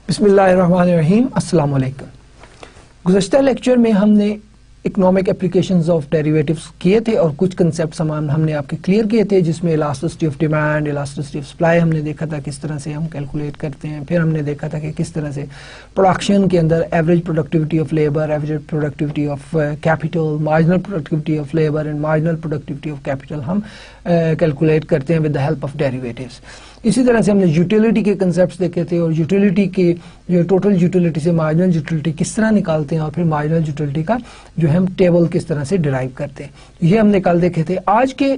बिस्मिल्लाहिर्रहमानिर्रहीम, अस्सलाम वालेकुम। गुज़श्ता लेक्चर में हमने इकोनॉमिक एप्लीकेशंस ऑफ डेरिवेटिव्स किए थे और कुछ कंसेप्ट्स हमने आपके क्लियर किए थे, जिसमें elasticity of demand, elasticity of supply हमने देखा था किस तरह से हम कैलकुलेट करते हैं। फिर हमने देखा था कि किस तरह से प्रोडक्शन के अंदर average productivity of labour, average productivity of capital, marginal productivity of labour and marginal productivity of capital हम कैलकुलेट करते हैं with the help of derivatives. इसी तरह से हमने यूटिलिटी के कंसेप्ट्स देखे थे और यूटिलिटी के जो टोटल यूटिलिटी से मार्जिनल यूटिलिटी किस तरह निकालते हैं और फिर मार्जिनल यूटिलिटी का जो हम टेबल किस तरह से डिराइव करते हैं, ये हमने कल देखे थे। आज के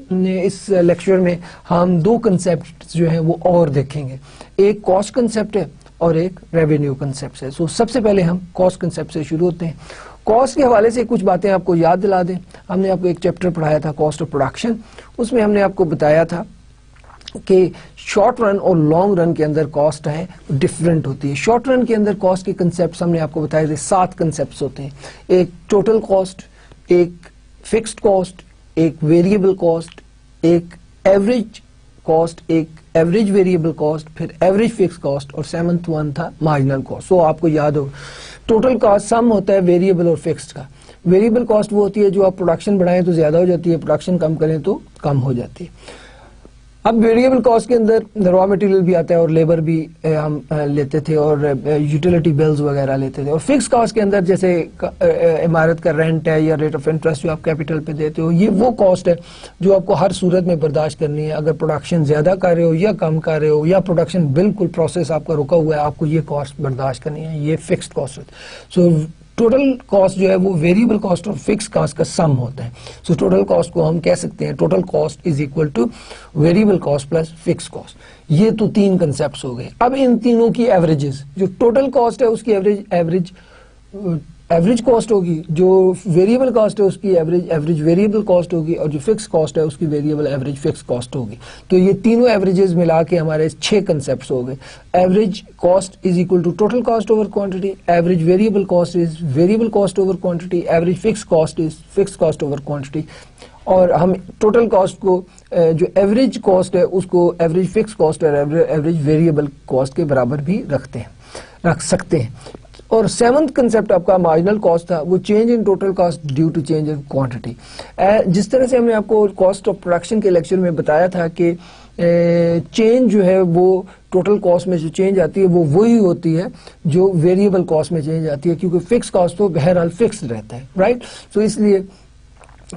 इस लेक्चर में हम दो कंसेप्ट जो हैं वो और देखेंगे, एक कॉस्ट कंसेप्ट है और एक रेवेन्यू कंसेप्ट है। सो सबसे पहले हम कॉस्ट कंसेप्ट से शुरू होते हैं। कॉस्ट के हवाले से कुछ बातें आपको याद दिला दें। हमने आपको एक चैप्टर पढ़ाया था कॉस्ट ऑफ प्रोडक्शन, उसमें हमने आपको बताया था कि शॉर्ट रन और लॉन्ग रन के अंदर कॉस्ट है डिफरेंट होती है। शॉर्ट रन के अंदर कॉस्ट के कंसेप्ट हमने आपको बताए थे, 7 कंसेप्ट होते हैं। एक टोटल कॉस्ट, एक फिक्स्ड कॉस्ट, एक वेरिएबल कॉस्ट, एक एवरेज कॉस्ट, एक एवरेज वेरिएबल कॉस्ट, फिर एवरेज फिक्स कॉस्ट और 7th वन था मार्जिनल कॉस्ट। सो आपको याद हो टोटल कॉस्ट सम होता है वेरिएबल और फिक्स्ड का। वेरिएबल कॉस्ट वो होती है जो आप प्रोडक्शन बढ़ाएं तो ज्यादा हो जाती है, प्रोडक्शन कम करें तो कम हो जाती है। अब वेरिएबल कॉस्ट के अंदर रॉ मटेरियल भी आता है और लेबर भी हम लेते थे और यूटिलिटी बिल्स वगैरह लेते थे। और फिक्स कॉस्ट के अंदर जैसे इमारत का रेंट है या रेट ऑफ इंटरेस्ट जो आप कैपिटल पे देते हो, ये वो कॉस्ट है जो आपको हर सूरत में बर्दाश्त करनी है। अगर प्रोडक्शन ज्यादा कर रहे हो या कम कर रहे हो या प्रोडक्शन बिल्कुल प्रोसेस आपका रुका हुआ है, आपको ये कॉस्ट बर्दाश्त करनी है, ये फिक्स्ड कॉस्ट है। सो टोटल कॉस्ट जो है वो वेरिएबल कॉस्ट और फिक्स कॉस्ट का सम होता है। सो टोटल कॉस्ट को हम कह सकते हैं total cost is equal two variable cost plus fix cost. ये तो 3 कंसेप्ट्स हो गए। अब इन तीनों की एवरेजेस, जो टोटल कॉस्ट है उसकी एवरेज कॉस्ट होगी, जो वेरिएबल कॉस्ट है उसकी एवरेज वेरिएबल कॉस्ट होगी और जो फिक्स कॉस्ट है उसकी वेरिएबल एवरेज फिक्स कॉस्ट होगी। तो ये तीनों एवरेजेस मिला के हमारे 6 कंसेप्ट्स हो गए। Average cost is equal to total cost over quantity, average variable cost is variable cost over quantity, average fix cost is fix cost over quantity. और हम टोटल कॉस्ट को जो एवरेज कॉस्ट है उसको एवरेज फिक्स कॉस्ट और average variable cost के बराबर भी रख सकते हैं। और 7th कंसेप्ट आपका मार्जिनल कॉस्ट था, वो change in total cost due to change in quantity. जिस तरह से हमने आपको कॉस्ट ऑफ प्रोडक्शन के लेक्चर में बताया था कि चेंज जो है वो टोटल कॉस्ट में जो चेंज आती है वो वही होती है जो वेरिएबल कॉस्ट में चेंज आती है, क्योंकि फिक्स कॉस्ट तो बहरहाल फिक्स रहता है, राइट। सो इसलिए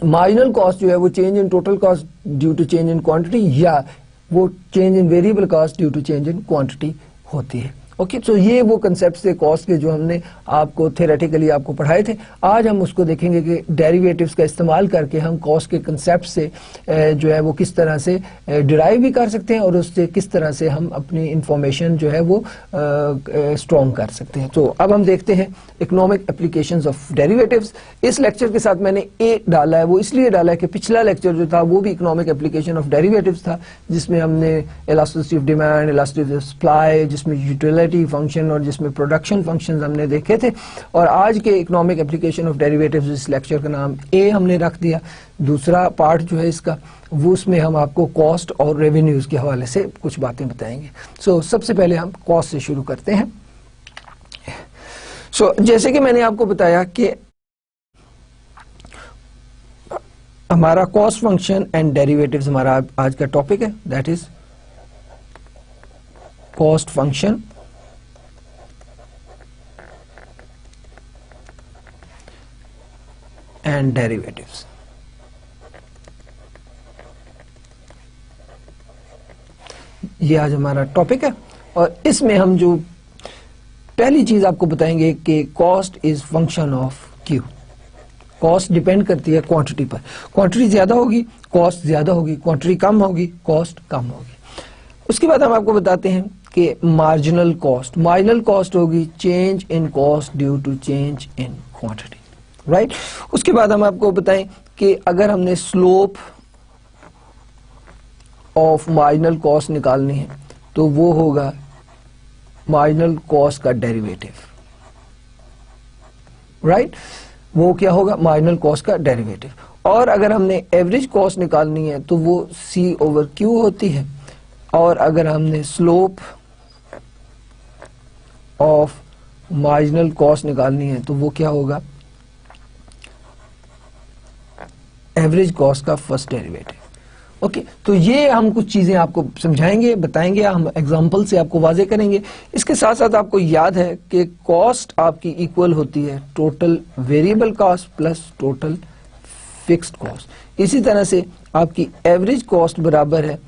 मार्जिनल कॉस्ट जो है वो change in total cost due to change in quantity या वो change in variable cost due to change in quantity होती है। ओके, सो ये वो कंसेप्ट थे कॉस्ट के जो हमने आपको थ्योरेटिकली आपको पढ़ाए थे। आज हम उसको देखेंगे कि डेरिवेटिव्स का इस्तेमाल करके हम कॉस्ट के कंसेप्ट से जो है वो किस तरह से डिराइव भी कर सकते हैं और उससे किस तरह से हम अपनी इंफॉर्मेशन जो है वो स्ट्रॉन्ग कर सकते हैं। तो अब हम देखते हैं इकोनॉमिक एप्लीकेशंस ऑफ डेरिवेटिव्स। इस लेक्चर के साथ मैंने ए डाला है, वो इसलिए डाला है कि पिछला लेक्चर जो था वो भी इकोनॉमिक एप्लीकेशन ऑफ डेरिवेटिव्स था, जिसमें हमने elasticity of demand, elasticity of supply, जिसमें यूटिलिटी फंक्शन और जिसमें प्रोडक्शन फंक्शंस हमने देखे थे। और आज के इकोनॉमिक एप्लीकेशन ऑफ डेरिवेटिव्स इस लेक्चर का नाम ए हमने रख दिया। दूसरा पार्ट जो है इसका वो उसमें हम आपको कॉस्ट और रेवेन्यूज के हवाले से कुछ बातें बताएंगे। सो सबसे पहले हम कॉस्ट से शुरू करते हैं। सो जैसे कि मैंने आपको बताया कि हमारा कॉस्ट फंक्शन एंड डेरिवेटिव्स हमारा आज का टॉपिक है, that is cost function and derivatives. ये आज हमारा टॉपिक है और इसमें हम जो पहली चीज आपको बताएंगे कि cost is function of Q. Cost depend करती है क्वांटिटी पर। क्वांटिटी ज्यादा होगी कॉस्ट ज्यादा होगी, क्वांटिटी कम होगी कॉस्ट कम होगी। उसके बाद हम आपको बताते हैं कि मार्जिनल कॉस्ट होगी change in cost due to change in quantity, right. उसके बाद हम आपको बताएं कि अगर हमने स्लोप ऑफ मार्जिनल कॉस्ट निकालनी है तो वो होगा मार्जिनल कॉस्ट का डेरिवेटिव, राइट? वो क्या होगा? मार्जिनल कॉस्ट का डेरिवेटिव। और अगर हमने एवरेज कॉस्ट निकालनी है तो वो C ओवर Q होती है, और अगर हमने स्लोप ऑफ मार्जिनल कॉस्ट निकालनी है तो वो क्या होगा? एवरेज कॉस्ट का फर्स्ट डेरिवेटिव। ओके, तो ये हम कुछ चीजें आपको समझाएंगे, बताएंगे, हम एग्जांपल से आपको वाजे करेंगे। इसके साथ साथ आपको याद है कि कॉस्ट आपकी इक्वल होती है total variable cost plus total fixed cost. इसी तरह से आपकी एवरेज कॉस्ट बराबर है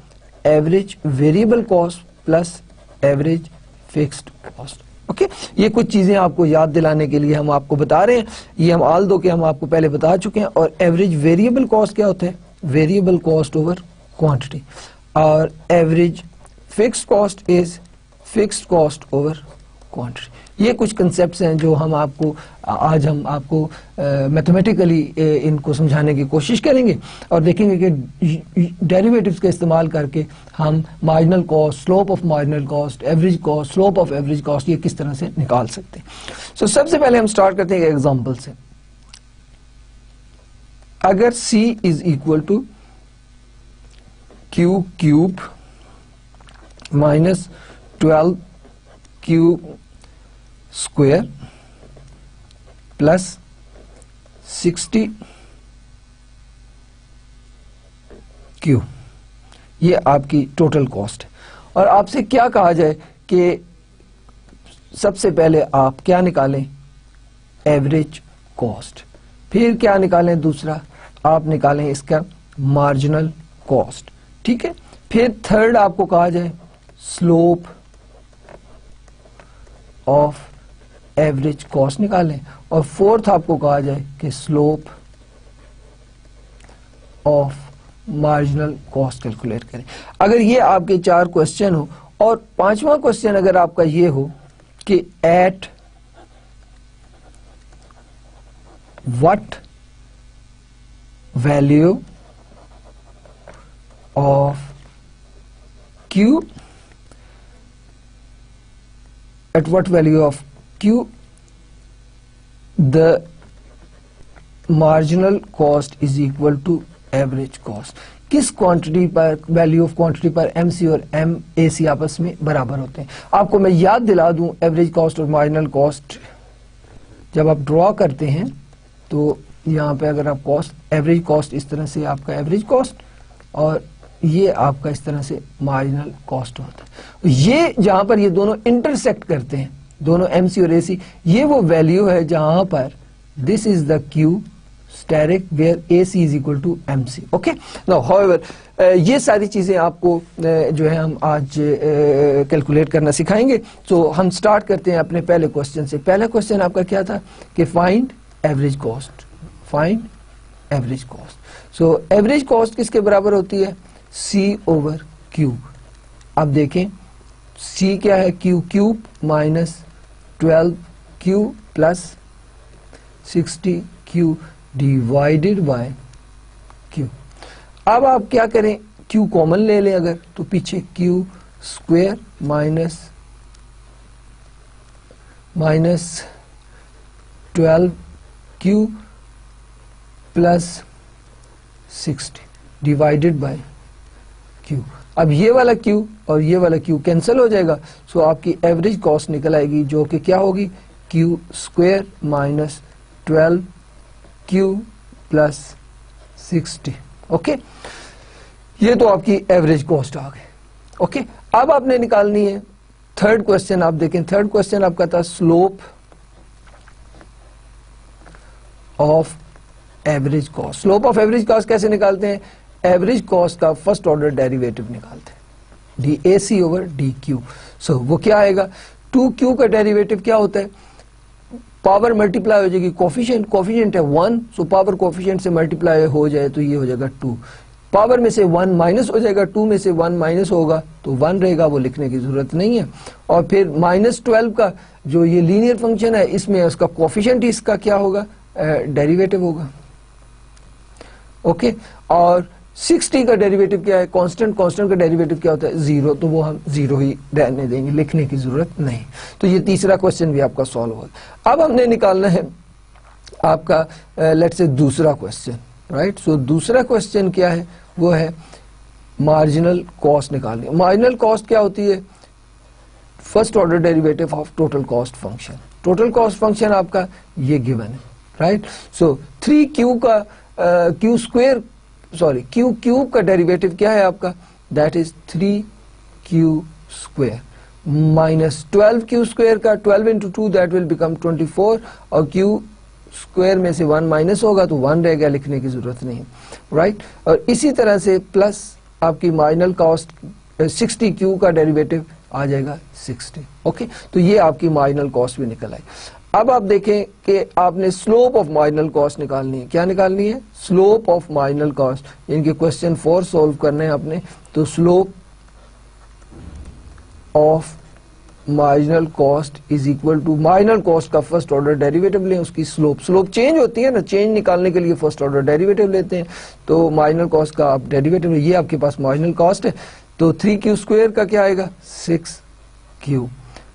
average variable cost plus average fixed cost. Okay, ये कुछ चीजें आपको याद दिलाने के लिए हम आपको बता रहे हैं। ये हम ऑल दो के हम आपको पहले बता चुके हैं। और एवरेज वेरिएबल कॉस्ट क्या होता है? Variable cost over quantity. और average fixed cost is fixed cost over quantity. ये कुछ कंसेप्ट्स हैं जो हम आपको आज हम आपको मैथमेटिकली इनको समझाने की कोशिश करेंगे और देखेंगे कि डेरिवेटिव्स का इस्तेमाल करके हम marginal cost, slope of marginal cost, average cost, slope of average cost ये किस तरह से निकाल सकते हैं। सो सबसे पहले हम स्टार्ट करते हैं एग्जांपल से। अगर C is equal to Q cube minus 12Q square plus 60Q, ये आपकी टोटल कॉस्ट है। और आपसे क्या कहा जाए कि सबसे पहले आप क्या निकालें? Average cost. फिर क्या निकालें? दूसरा आप निकालें इसका मार्जिनल कॉस्ट, ठीक है। फिर थर्ड आपको कहा जाए स्लोप ऑफ एवरेज कॉस्ट निकालें, और फोर्थ आपको कहा जाए कि slope of marginal cost calculate करें। अगर ये आपके 4 क्वेश्चन हो और 5वां क्वेश्चन अगर आपका ये हो कि eight what value of Q, at what value of Q the marginal cost is equal to average cost। किस क्वांटिटी पर, वैल्यू ऑफ क्वांटिटी पर MC और MAC आपस में बराबर होते हैं। आपको मैं याद दिला दूं, एवरेज कॉस्ट और मार्जिनल कॉस्ट जब आप ड्रॉ करते हैं तो यहाँ पे अगर आप कॉस्ट, एवरेज कॉस्ट इस तरह से आपका एवरेज कॉस्ट और ये आपका इस तरह से मार्जिनल कॉस्ट होता है। ये जहां पर ये दोनों इंटरसेक्ट करते हैं, दोनों MC और AC, ये वो वैल्यू है जहां पर this is the Q asterisk where AC is equal to MC। Okay, now however ये सारी चीजें आपको जो है हम आज कैलकुलेट करना सिखाएंगे। तो हम स्टार्ट करते हैं अपने पहले क्वेश्चन से। पहला क्वेश्चन आपका क्या था कि find average cost, find average cost. So average cost किसके बराबर होती है? C over Q। अब देखें C क्या है? Q cube minus 12Q plus 60Q divided by Q। अब आप क्या करें? Q कॉमन ले लें अगर, तो पीछे Q square minus 12Q plus 60 divided by Q। अब ये वाला Q और ये वाला Q कैंसिल हो जाएगा। सो आपकी एवरेज कॉस्ट निकल आएगी जो कि क्या होगी? Q square minus 12Q plus 60। Okay, ये तो आपकी एवरेज कॉस्ट आ गई। ओके, अब आपने निकालनी है थर्ड क्वेश्चन। आप देखें थर्ड क्वेश्चन आपका था slope of average cost. Slope of average cost कैसे निकालते हैं? एवरेज कॉस्ट का फर्स्ट ऑर्डर डेरिवेटिव निकालते हैं, DAC ओवर DQ। सो वो क्या आएगा? 2Q का डेरिवेटिव क्या होता है? पावर मल्टीप्लाई हो जाएगी, कोफिशिएंट, कोफिशिएंट है 1, सो पावर कोफिशिएंट से मल्टीप्लाई हो जाए तो ये हो जाएगा 2। पावर में से 1 माइनस हो जाएगा, 2 में से 1 माइनस होगा तो 1 रहेगा, वो लिखने की जरूरत नहीं है। और फिर -12 का जो ये लीनियर फंक्शन है इसमें उसका कोफिशिएंट इसका क्या होगा? डेरिवेटिव होगा। ओके, और 60 का डेरिवेटिव क्या है, कांस्टेंट का डेरिवेटिव क्या होता है, 0, तो वो हम 0 ही रहने देंगे, लिखने की जरूरत नहीं। तो ये तीसरा क्वेश्चन भी आपका सॉल्व होगा। अब हमने निकालना है आपका लेट्स से दूसरा क्वेश्चन, राइट। सो दूसरा क्वेश्चन क्या है, वो है मार्जिनल कॉस्ट निकालनी। मार्जिनल कॉस्ट क्या होती है, first order derivative of total cost function. Total cost function आपका ये गिवन है, राइट। सो 3q का q स्क्वायर q क्यूब का डेरिवेटिव क्या है आपका, that is 3q square minus 12q square का 12 इंटू 2 दैट विल बिकम 24, और q स्क्वायर में से 1 माइनस होगा तो 1 रह गया, लिखने की जरूरत नहीं, राइट। और इसी तरह से प्लस आपकी मार्जिनल कॉस्ट 60q का डेरिवेटिव आ जाएगा 60, ओके। तो ये आपकी मार्जिनल कॉस्ट भी निकल आई। अब आप देखें कि आपने स्लोप ऑफ मार्जिनल कॉस्ट निकालनी है। क्या निकालनी है, स्लोप ऑफ मार्जिनल कॉस्ट, यानी कि क्वेश्चन 4 सॉल्व करने हैं आपने। तो slope of marginal cost is equal to marginal cost का फर्स्ट ऑर्डर डेरिवेटिव लें, उसकी स्लोप चेंज होती है ना, चेंज निकालने के लिए फर्स्ट ऑर्डर डेरिवेटिव लेते हैं। तो मार्जिनल कॉस्ट का आप डेरिवेटिव, ये आपके पास मार्जिनल कॉस्ट है। तो 3q स्क्वायर का क्या आएगा, 6q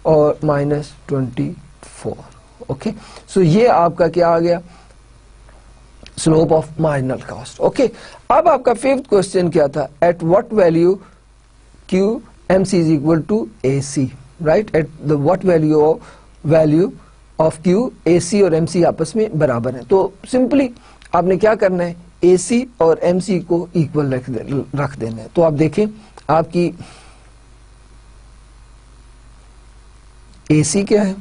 और माइनस 24, ओके। सो ये आपका क्या आ गया, slope of marginal cost, okay. अब आपका फिफ्थ क्वेश्चन क्या था, at what value q mc is equal to ac, right. At the what value of q ac और mc आपस में बराबर है। तो सिंपली आपने क्या करना है, ac और mc को इक्वल रख देना है। तो आप देखें आपकी AC क्या है,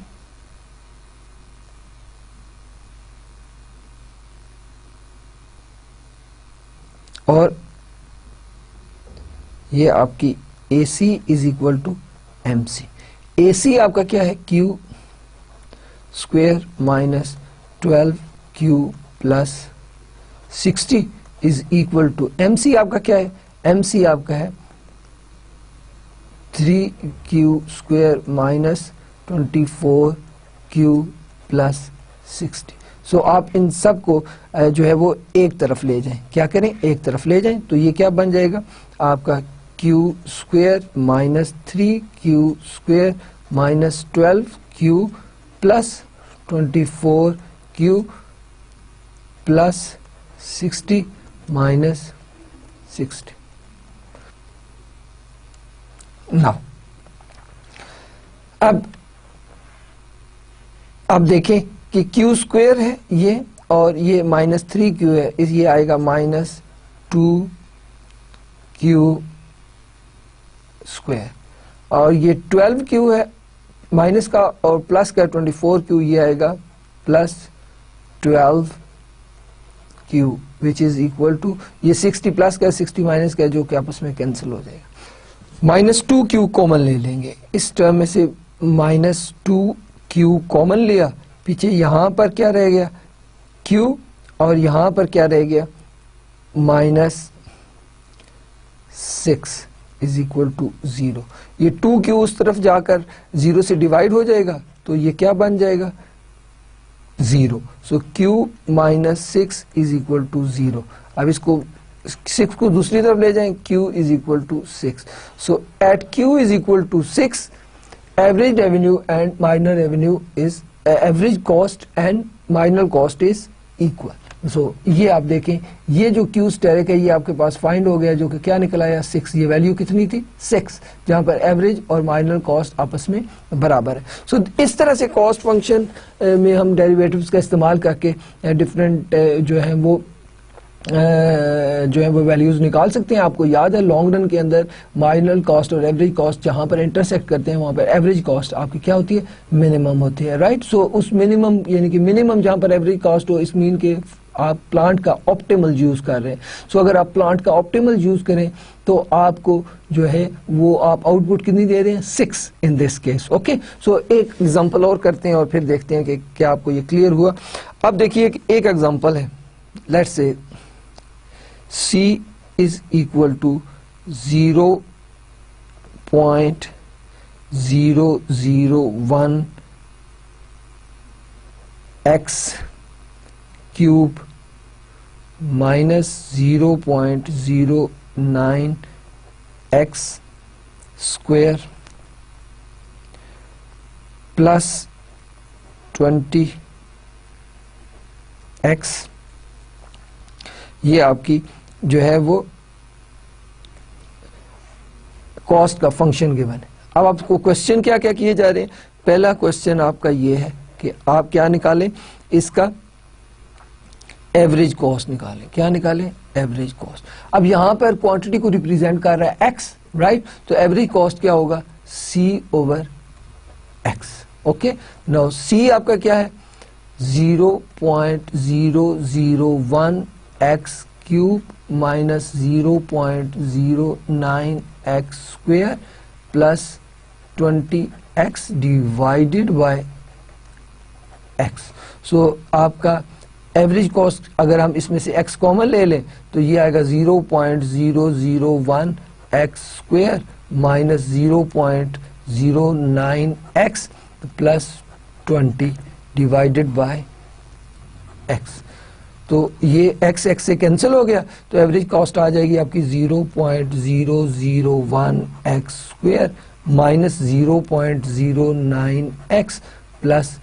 और ये आपकी AC is equal to MC। AC आपका क्या है, Q square minus 12Q plus 60 is equal to MC आपका क्या है, MC आपका है 3Q square minus 24Q plus 60। सो आप इन सब को जो है वो एक तरफ ले जाएं, क्या करें, एक तरफ ले जाएं। तो ये क्या बन जाएगा आपका Q square minus 3Q square minus 12Q plus 24Q plus 60 minus 60। Now अब देखें कि Q स्क्वेयर है ये, और ये माइनस 3Q है, इस ये आएगा माइनस 2Q स्क्वेयर, और ये 12Q है माइनस का, और प्लस का 24Q, ये आएगा plus 12Q which is equal to, ये 60 प्लस का 60 माइनस का जो कि आपस में कैंसिल हो जाएगा। माइनस 2Q कॉमन ले लेंगे, इस टर्म में से माइनस 2Q कॉमन लिया, पीछे यहां पर क्या रह गया Q, और यहां पर क्या रह गया माइनस 6 इज इक्वल टू 0। ये 2Q उस तरफ जाकर 0 से डिवाइड हो जाएगा, तो ये क्या बन जाएगा 0। So Q minus 6 is equal to 0। अब इसको 6 को दूसरी तरफ ले जाएं, Q is equal to 6। So at Q is equal to 6, average revenue and minor revenue is average cost and minor cost is equal. So ये आप देखें, ये जो Q स्टेरिक है ये आपके पास फाइंड हो गया, जो कि क्या निकल आया 6। ये वैल्यू कितनी थी 6, जहां पर एवरेज और माइनर कॉस्ट आपस में बराबर है। सो इस तरह से कॉस्ट फंक्शन में हम डेरिवेटिव्स का इस्तेमाल करके डिफरेंट जो है वो वैल्यूज निकाल सकते हैं। आपको याद है लॉन्ग रन के अंदर मार्जिनल कॉस्ट और एवरेज कॉस्ट जहां पर इंटरसेक्ट करते हैं, वहां पर एवरेज कॉस्ट आपकी क्या होती है, मिनिमम होती है, राइट। सो उस मिनिमम यानी कि मिनिमम जहां पर एवरेज कॉस्ट हो, इस मीन के आप प्लांट का ऑप्टिमल यूज कर रहे हैं। सो अगर आप प्लांट का ऑप्टिमल यूज करें तो आपको जो है वो आप आउटपुट कितनी दे रहे हैं 6 इन दिस केस, ओके। सो एक एग्जांपल और करते हैं और फिर देखते हैं कि क्या आपको ये क्लियर हुआ। अब देखिए एक एग्जांपल है, let's say C is equal to 0.001 x cube minus 0.09 x square plus 20 x, ये आपकी जो है वो कॉस्ट का फंक्शन गिवन है। अब आपको क्वेश्चन क्या क्या किए जा रहे हैं। पहला क्वेश्चन आपका ये है कि आप क्या निकालें, इसका एवरेज कॉस्ट निकालें। क्या निकालें? Average cost. अब यहां पर क्वांटिटी को रिप्रेजेंट कर रहा है एक्स, राइट, तो एवरेज कॉस्ट क्या होगा? C over X. Okay, now C आपका क्या है? 0.001 X cube minus 0.09 x square plus 20 X divided by X. So आपका एवरेज कॉस्ट, अगर हम इसमें से x कॉमन ले लें तो ये आएगा 0.001 x square minus 0.09 x plus 20 divided by x। तो ये x से कैंसिल हो गया, तो एवरेज कॉस्ट आ जाएगी आपकी 0.001 x square minus 0.09 x plus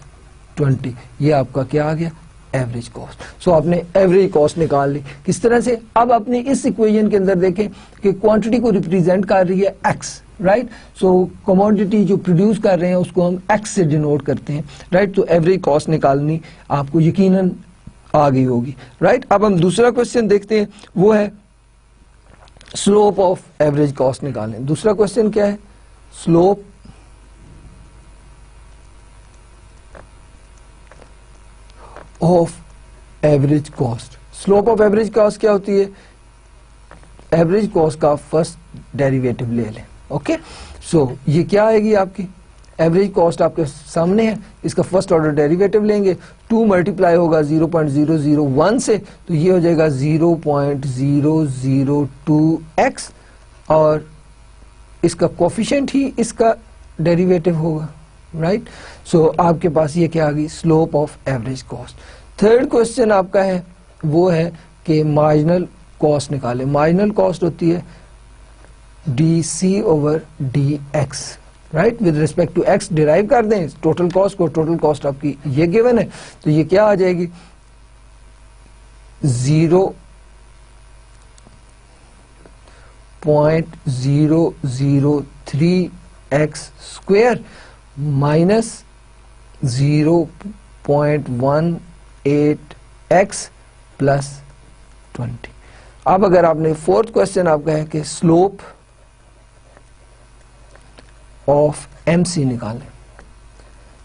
20। ये आपका क्या आ गया? Average cost. सो आपने एवरेज कॉस्ट निकाल ली। किस तरह से? अब आपने इस इक्वेशन के अंदर देखें कि क्वांटिटी को रिप्रेजेंट कर रही है एक्स, राइट। सो कमोडिटी जो प्रोड्यूस कर रहे हैं उसको हम एक्स से डिनोट करते हैं, राइट। तो एवरेज कॉस्ट निकालनी आपको यकीनन आ गई होगी, राइट। अब हम दूसरा क्वेश्चन देखते हैं, वो है स्लोप ऑफ एवरेज कॉस्ट निकालें। दूसरा क्वेश्चन क्या है? Slope of average cost. Slope of average cost क्या होती है? एवरेज कॉस्ट का फर्स्ट डेरिवेटिव ले लें। ओके, सो ये क्या आएगी आपकी? एवरेज कॉस्ट आपके सामने है, इसका फर्स्ट ऑर्डर डेरिवेटिव लेंगे, 2 मल्टीप्लाई होगा 0.001 से, तो ये हो जाएगा 0.002x और इसका कोफिशिएंट ही इसका डेरिवेटिव होगा, राइट। सो आपके पास ये क्या आ गई? Slope of average cost. Third question आपका है वो है कि मार्जिनल कॉस्ट निकालें। मार्जिनल कॉस्ट होती है d over d x, right. With respect to x derive कर दें टोटल कॉस्ट को। टोटल कॉस्ट आपकी ये गिवन है, तो ये क्या आ जाएगी? 0.003 x square minus 0.18 x plus 20। अब अगर आपने फोर्थ क्वेश्चन आपका है कि स्लोप ऑफ एमसी निकालें।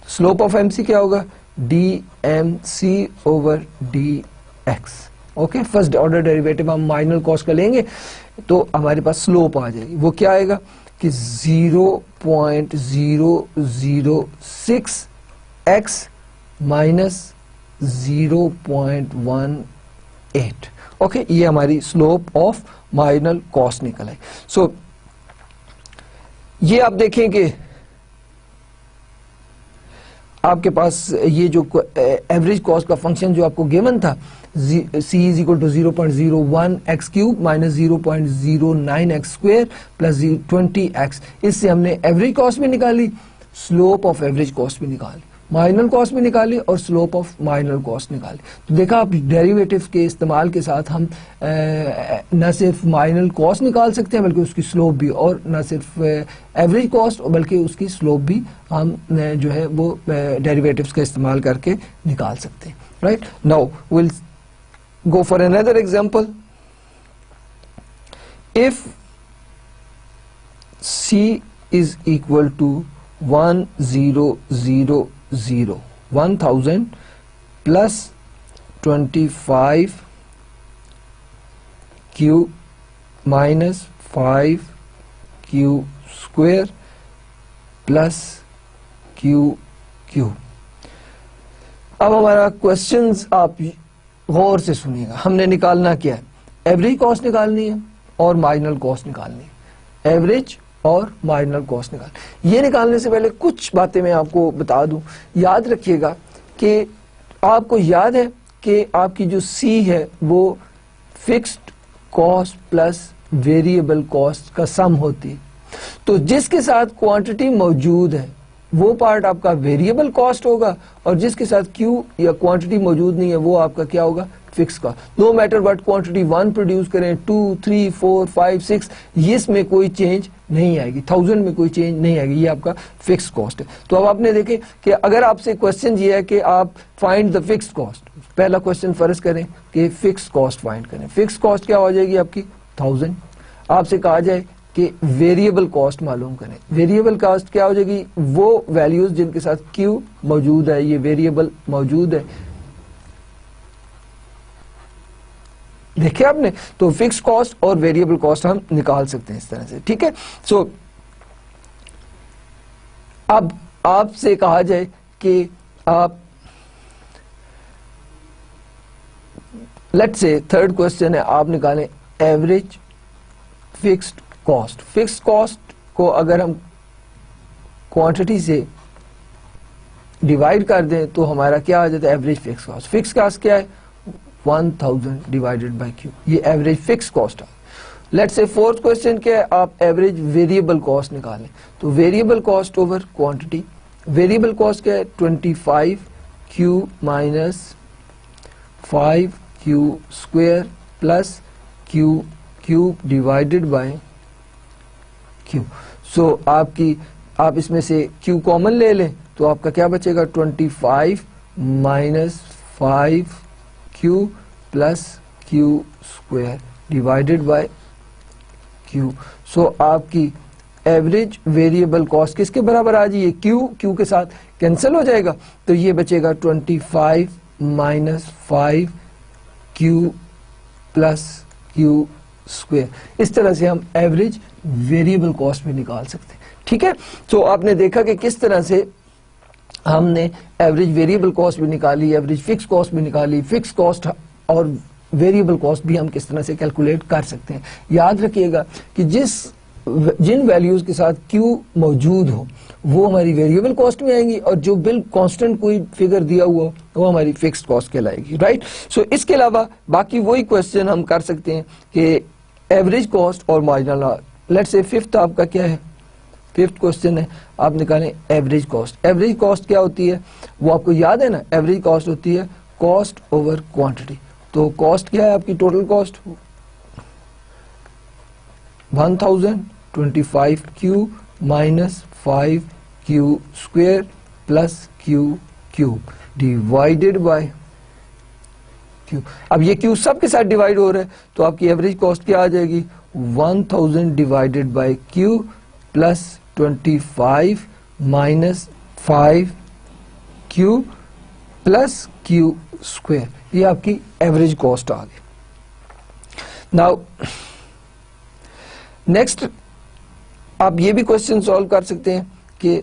स्लोप ऑफ एमसी क्या होगा? D M C over d x. Okay, first order derivative हम मार्जिनल कॉस्ट का लेंगे तो हमारे पास स्लोप आ जाएगी। वो क्या आएगा कि 0.006 एक्स माइनस 0.18। ओके, ये हमारी स्लोप ऑफ मार्जिनल कॉस्ट निकल आई। सो ये आप देखें कि आपके पास ये जो एवरेज कॉस्ट का फंक्शन जो आपको गिवन था, c is equal to 0.01 x cube minus 0.09 x square plus 20 x, इससे हमने एवरेज कॉस्ट भी निकाली, स्लोप ऑफ एवरेज कॉस्ट भी निकाली, मार्जिनल कॉस्ट भी निकाली और स्लोप ऑफ मार्जिनल कॉस्ट निकाली। तो देखा आप डेरिवेटिव के इस्तेमाल के साथ हम न सिर्फ मार्जिनल कॉस्ट निकाल सकते हैं बल्कि उसकी स्लोप भी, और न सिर्फ एवरेज कॉस्ट बल्कि उसकी स्लोप भी हम जो है वो डेरिवेटिव्स का इस्तेमाल करके निकाल सकते हैं, right. Now will go for another example. If C is equal to 1000 plus 25 q minus 5 q square plus q cube। अब हमारा क्वेश्चंस आप गौर से सुनिएगा। हमने निकालना क्या है? एवरेज कॉस्ट निकालनी है और मार्जिनल कॉस्ट निकालनी है। एवरेज और मार्जिनल कॉस्ट निकाल। ये निकालने से पहले कुछ बातें मैं आपको बता दूं। याद रखिएगा कि आपको याद है कि आपकी जो सी है वो fixed cost plus variable cost का सम होती है। तो जिसके साथ क्वांटिटी मौजूद है वो पार्ट आपका वेरिएबल कॉस्ट होगा, और जिसके साथ क्यू या क्वांटिटी मौजूद नहीं है वो आपका क्या होगा, fix cost. No matter what quantity 1 produce करें, 2, 3, 4, 5, 6, इसमें कोई चेंज नहीं आएगी, 1000 में कोई चेंज नहीं आएगी, ये आपका फिक्स कॉस्ट है। तो अब आपने देखे कि अगर आपसे क्वेश्चन ये है कि आप फाइंड द फिक्स कॉस्ट, पहला क्वेश्चन फर्ज करें कि फिक्स कॉस्ट फाइंड करें। फिक्स कॉस्ट क्या हो जाएगी आपकी 1000। आपसे कहा जाए कि वेरिएबल कॉस्ट मालूम करें। वेरिएबल कॉस्ट क्या हो जाएगी, वो वैल्यूज जिनके साथ क्यू मौजूद है, ये वेरिएबल मौजूद है, देखिए आपने। तो फिक्स कॉस्ट और वेरिएबल कॉस्ट हम निकाल सकते हैं इस तरह से, ठीक है। सो अब आपसे कहा जाए कि आप लेट्स से थर्ड क्वेश्चन है, आप निकालें average fixed cost. Fixed cost को अगर हम क्वांटिटी से डिवाइड कर दें तो हमारा क्या आ जाता है, average fix cost. Fix cost क्या है, 1000 डिवाइडेड बाय क्यू, ये एवरेज फिक्स कॉस्ट है। लेट्स से फोर्थ क्वेश्चन क्या है, आप एवरेज वेरिएबल कॉस्ट निकालें। तो variable cost over quantity, variable cost क्या है 25Q minus 5Q square plus Q cube divided by Q। So आप इसमें से Q कॉमन ले लें तो आपका क्या बचेगा, 25 minus 5Q plus Q square divided by Q। सो आपकी एवरेज वेरिएबल कॉस्ट किसके बराबर आ जाइए, Q के साथ कैंसिल हो जाएगा, तो ये बचेगा 25 minus 5Q plus Q square. इस तरह से हम एवरेज वेरिएबल कॉस्ट भी निकाल सकते हैं, ठीक है। तो आपने देखा कि किस तरह से हमने एवरेज वेरिएबल कॉस्ट भी निकाली, एवरेज फिक्स कॉस्ट भी निकाली, फिक्स कॉस्ट और वेरिएबल कॉस्ट भी हम किस तरह से कैलकुलेट कर सकते हैं। याद रखिएगा कि जिन वैल्यूज के साथ Q मौजूद हो वो हमारी वेरिएबल कॉस्ट में आएंगी, और जो बिल कांस्टेंट कोई फिगर दिया हुआ हो वो हमारी फिक्स्ड कॉस्ट कहलाएगी, राइट। सो इसके अलावा बाकी वही क्वेश्चन हम कर सकते हैं कि एवरेज कॉस्ट और मार्जिनल। लेट्स से फिफ्थ आपका क्या है, फिफ्थ क्वेश्चन है, आप निकालें एवरेज कॉस्ट। एवरेज कॉस्ट क्या होती है वो आपको याद है ना, एवरेज कॉस्ट होती है कॉस्ट ओवर क्वांटिटी। तो कॉस्ट क्या है आपकी, total cost 1000 25Q minus 5Q square plus Q cube divided by Q। अब ये Q सब के साथ डिवाइड हो रहा है तो आपकी एवरेज कॉस्ट क्या आ जाएगी, 1000 divided by Q plus 25 minus 5Q plus Q square, ये आपकी एवरेज कॉस्ट आ गई। नाउ नेक्स्ट आप ये भी क्वेश्चन सॉल्व कर सकते हैं कि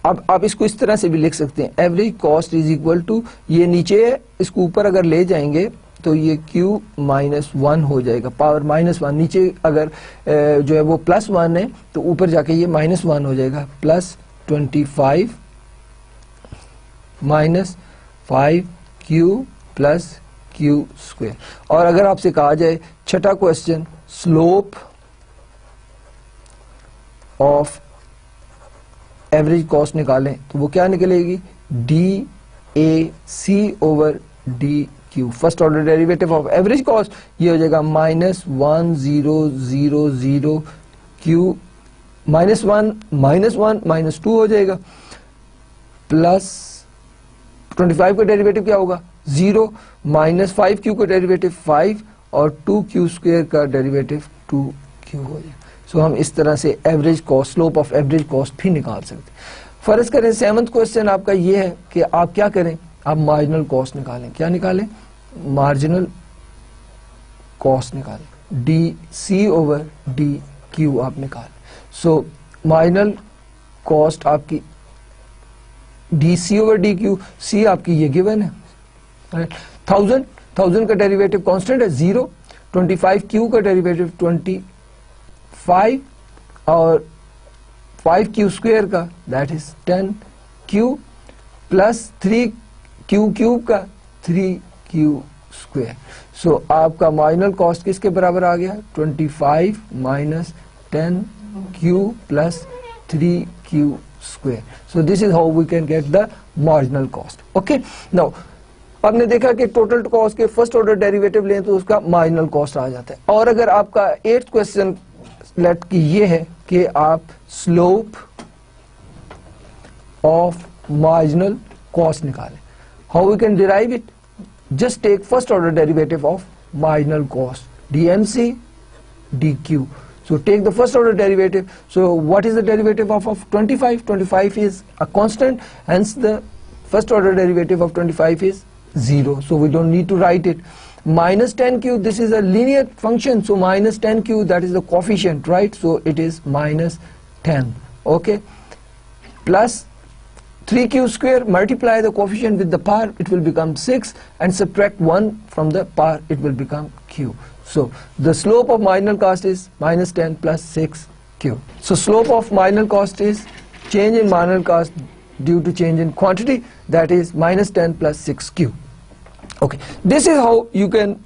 अब आप इसको इस तरह से भी लिख सकते हैं, average cost is equal to, ये नीचे है इसको ऊपर अगर ले जाएंगे तो ये Q माइनस 1 हो जाएगा, पावर -1, नीचे अगर जो है वो +1 है तो ऊपर जाके ये -1 हो जाएगा, plus 25 minus 5Q plus Q square. और अगर आपसे कहा जाए छठा question, slope of average cost निकालें तो वो क्या निकलेगी, DAC over DQ। First order derivative of average cost ये हो जाएगा -1000 Q -1 -2 हो जाएगा, प्लस 25 का डेरिवेटिव क्या होगा 0, माइनस 5Q का डेरिवेटिव 5 और 2Q स्क्वायर का डेरिवेटिव 2Q हो जाएगा। सो हम इस तरह से average cost, slope of average cost भी निकाल सकते हैं। फर्ज करें सेवंथ क्वेश्चन आपका ये है कि आप क्या करें, आप मार्जिनल कॉस्ट निकालें। क्या निकालें, मार्जिनल कॉस्ट निकालें, DC ओवर DQ आप निकालें। सो मार्जिनल कॉस्ट आपकी DC ओवर DQ, C आपकी ये गिवन है, 1000 का डेरिवेटिव कांस्टेंट है 0, 25Q का डेरिवेटिव 25 और 5Q स्क्वायर का that is 10Q plus 3Q cube का 3Q स्क्वायर। सो आपका मार्जिनल कॉस्ट किसके बराबर आ गया? 25 minus 10q plus 3q square. So this is how we can get the marginal cost. Okay, now आपने देखा कि टोटल कॉस्ट के फर्स्ट ऑर्डर डेरिवेटिव लें तो उसका मार्जिनल कॉस्ट आ जाता है। और अगर आपका 8th क्वेश्चन लेट की ये है कि आप स्लोप ऑफ मार्जिनल कॉस्ट निकालें, how we can derive it? Just take first order derivative of marginal cost, dmc dq. So take the first order derivative. So what is the derivative of 25? 25 is a constant, hence the first order derivative of 25 is 0. So we don't need to write it. Minus 10q, this is a linear function, so minus 10q, that is the coefficient, right? So it is minus 10. Okay, plus 3q square, multiply the coefficient with the power, it will become 6, and subtract 1 from the power, it will become q. So the slope of marginal cost is minus 10 plus 6q. So slope of marginal cost is change in marginal cost due to change in quantity, that is minus 10 plus 6q. Okay, this is how you can